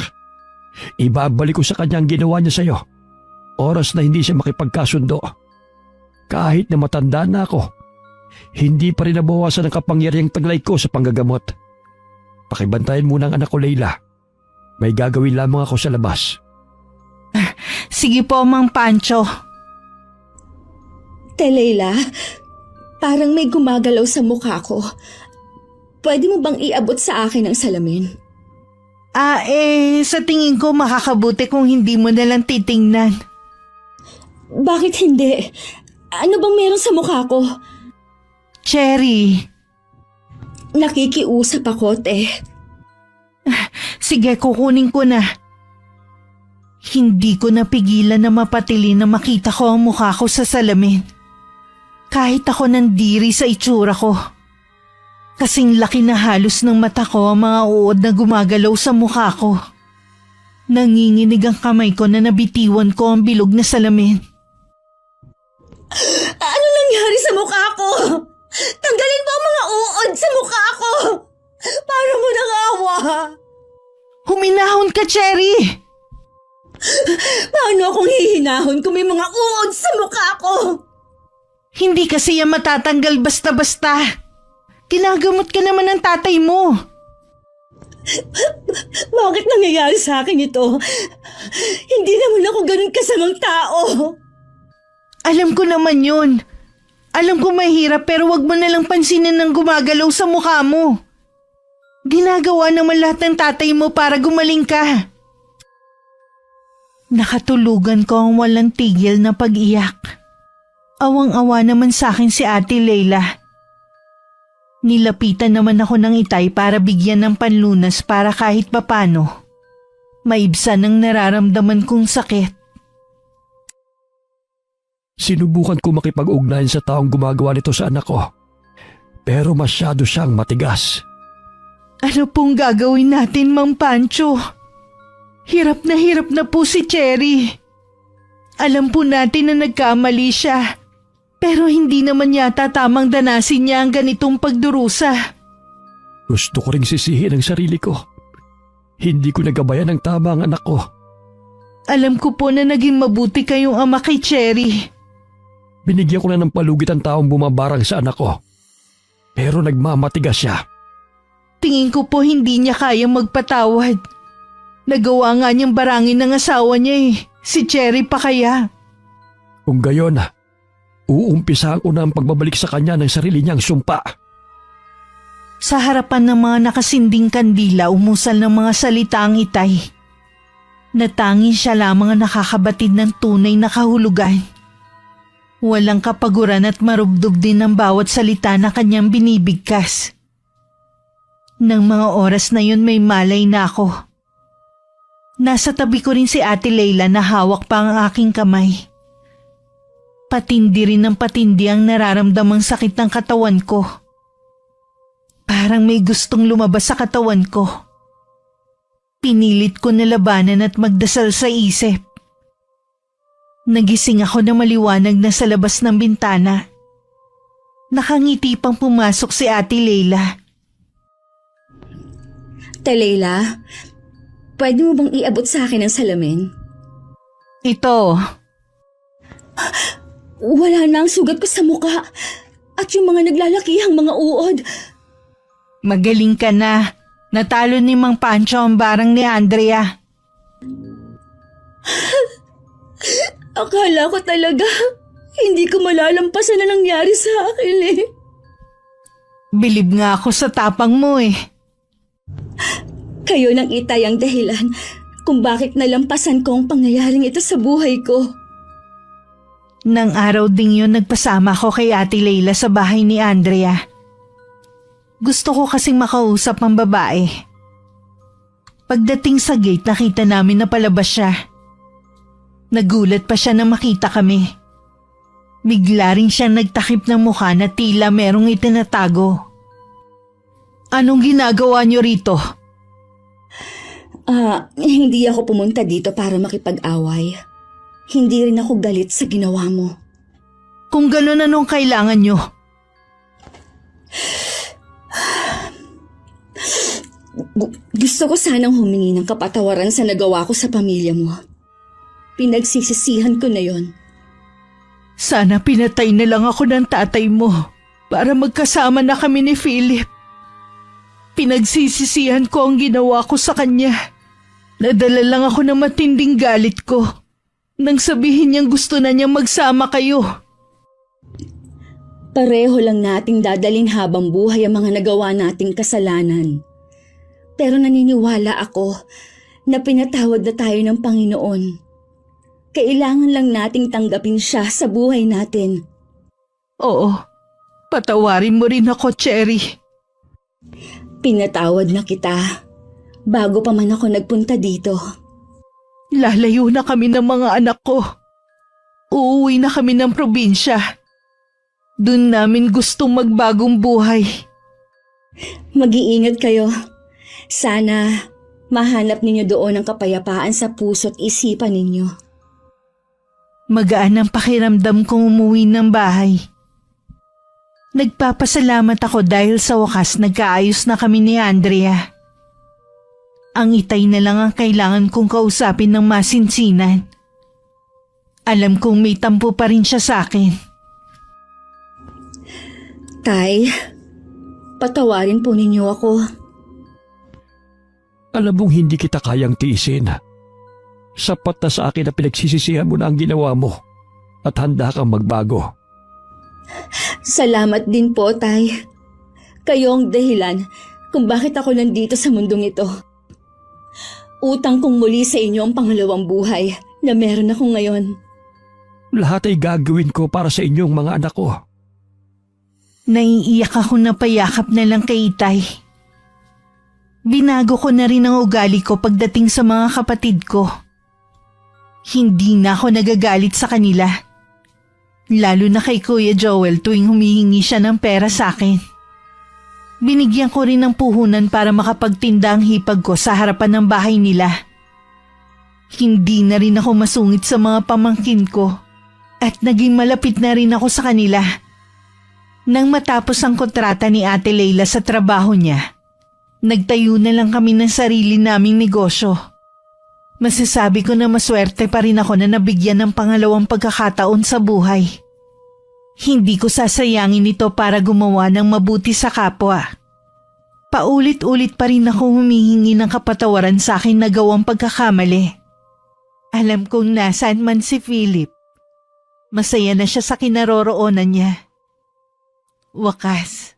Ibabalik ko sa kanya ang ginawa niya sa'yo. Oras na hindi siya makipagkasundo. Kahit na matanda na ako, hindi pa rin nabawasan ang kapangyarihang taglay ko sa panggagamot. Pakibantayan muna ang anak ko, Leila. May gagawin lamang ako sa labas. Sige po, Mang Pancho. Leila, parang may gumagalaw sa mukha ko. Pwede mo bang iabot sa akin ang salamin? Sa tingin ko makakabuti kung hindi mo nalang titingnan. Bakit hindi? Ano bang meron sa mukha ko? Cherry. Nakikiusap ako, te. Sige, kukunin ko na. Hindi ko napigilan na mapatili na makita ko ang mukha ko sa salamin. Kahit ako nandiri sa itsura ko. Kasing laki na halos ng mata ko ang mga uod na gumagalaw sa mukha ko. Nanginginig ang kamay ko na nabitiwan ko ang bilog na salamin. Ano nangyari sa mukha ko? Tanggalin mo ang mga uod sa mukha ko! Para mo nang awa! Huminahon ka, Cherry! Paano akong hihinahon kung may mga uod sa mukha ko? Hindi kasi yan matatanggal basta-basta. Ginagamot ka naman ng tatay mo. Bakit nangyayari sa akin ito? Hindi naman ako ganun kasamang tao. Alam ko naman yun. Alam ko mahirap pero wag mo nalang pansinin ng gumagalaw sa mukha mo. Ginagawa naman lahat ng tatay mo para gumaling ka. Nakatulugan ko ang walang tigil na pag-iyak. Awang-awa naman sa akin si Ate Leila. Nilapitan naman ako ng Itay para bigyan ng panlunas para kahit papano maibsan ang nararamdaman kong sakit. Sinubukan ko makipag-ugnayan sa taong gumagawa nito sa anak ko. Pero masyado siyang matigas. Ano pong gagawin natin, Mang Pancho? Hirap na po si Cherry. Alam po natin na nagkamali siya. Pero hindi naman yata tamang danasin niya ang ganitong pagdurusa. Gusto ko ring sisihin ang sarili ko. Hindi ko nagabayan ng tama ang anak ko. Alam ko po na naging mabuti kayong ama kay Cherry. Binigyan ko na ng palugit ang taong bumabarang sa anak ko. Pero nagmamatigas siya. Tingin ko po hindi niya kayang magpatawad. Nagawa nga niyang barangin ng asawa niya si Cherry pa kaya. Kung gayon, uumpisahan ko na ang pagbabalik sa kanya ng sarili niyang sumpa. Sa harapan ng mga nakasinding kandila umusal ng mga salita ang Itay. Natanging siya lamang ang nakakabatid ng tunay na kahulugan. Walang kapaguran at marubdob din ng bawat salita na kanyang binibigkas. Nang mga oras na yun may malay na ako. Nasa tabi ko rin si Ate Leila na hawak pa ang aking kamay. Patindi rin ng patindi ang nararamdamang sakit ng katawan ko. Parang may gustong lumabas sa katawan ko. Pinilit ko na labanan at magdasal sa isip. Nagising ako na maliwanag na sa labas ng bintana. Nakangiti pang pumasok si Ate Leila. Leila, pwede mo bang iabot sa akin ang salamin? Ito. Wala na ang sugat ko sa mukha at yung mga naglalakihang mga uod. Magaling ka na. Natalo ni Mang Pancho ang barang ni Andrea. Akala ko talaga hindi ko malalampasan na nangyari sa akin eh. Bilib nga ako sa tapang mo eh. Kayo nang Itay ang dahilan kung bakit nalampasan ko ang pangyayaring ito sa buhay ko. Nang araw ding yun nagpasama ko kay Ate Leila sa bahay ni Andrea. Gusto ko kasing makausap ang babae. Pagdating sa gate nakita namin na palabas siya. Nagulat pa siya na makita kami. Bigla rin siya nagtakip ng mukha na tila merong itinatago. Anong ginagawa niyo rito? Hindi ako pumunta dito para makipag-away. Hindi rin ako galit sa ginawa mo. Kung gano'n anong kailangan niyo? Gusto ko sanang humingi ng kapatawaran sa nagawa ko sa pamilya mo. Pinagsisisihan ko na yon. Sana pinatay na lang ako ng tatay mo. para magkasama na kami ni Philip. Pinagsisisihan ko ang ginawa ko sa kanya. Nadala lang ako ng matinding galit ko nang sabihin niyang gusto na niyang magsama kayo. Pareho lang nating dadalin habang buhay ang mga nagawa nating kasalanan. Pero naniniwala ako na pinatawad na tayo ng Panginoon. Kailangan lang nating tanggapin siya sa buhay natin. Oo, patawarin mo rin ako, Cherry. Pinatawad na kita bago pa man ako nagpunta dito. Lalayo na kami ng mga anak ko. Uuwi na kami ng probinsya. Doon namin gustong magbagong buhay. Mag-iingat kayo. Sana mahanap ninyo doon ang kapayapaan sa puso't isipan ninyo. Magaan ang pakiramdam kong umuwi ng bahay. Nagpapasalamat ako dahil sa wakas nagkaayos na kami ni Andrea. Ang Itay na lang ang kailangan kong kausapin ng masinsinan. Alam kong may tampo pa rin siya sa akin. Tay, patawarin po ninyo ako. Alam mong hindi kita kayang tiisin. Sapat na sa akin na pinagsisisihan mo na ang ginawa mo at handa kang magbago. Salamat din po, Tay. Kayo ang dahilan kung bakit ako nandito sa mundong ito. Utang kong muli sa inyo ang pangalawang buhay na meron ako ngayon. Lahat ay gagawin ko para sa inyong mga anak ko. Naiiyak ako na payakap na lang kay Itay. Binago ko na rin ang ugali ko pagdating sa mga kapatid ko. Hindi na ako nagagalit sa kanila. Lalo na kay Kuya Joel tuwing humihingi siya ng pera sa akin. Binigyan ko rin ng puhunan para makapagtinda ang hipag ko sa harapan ng bahay nila. Hindi na rin ako masungit sa mga pamangkin ko at naging malapit na rin ako sa kanila. Nang matapos ang kontrata ni Ate Leila sa trabaho niya, nagtayo na lang kami ng sarili naming negosyo. Masasabi ko na maswerte pa rin ako na nabigyan ng pangalawang pagkakataon sa buhay. Hindi ko sasayangin ito para gumawa ng mabuti sa kapwa. Paulit-ulit pa rin ako humihingi ng kapatawaran sa akin na gawang pagkakamali. Alam kong nasaan man si Philip. Masaya na siya sa kinaroroonan niya. Wakas,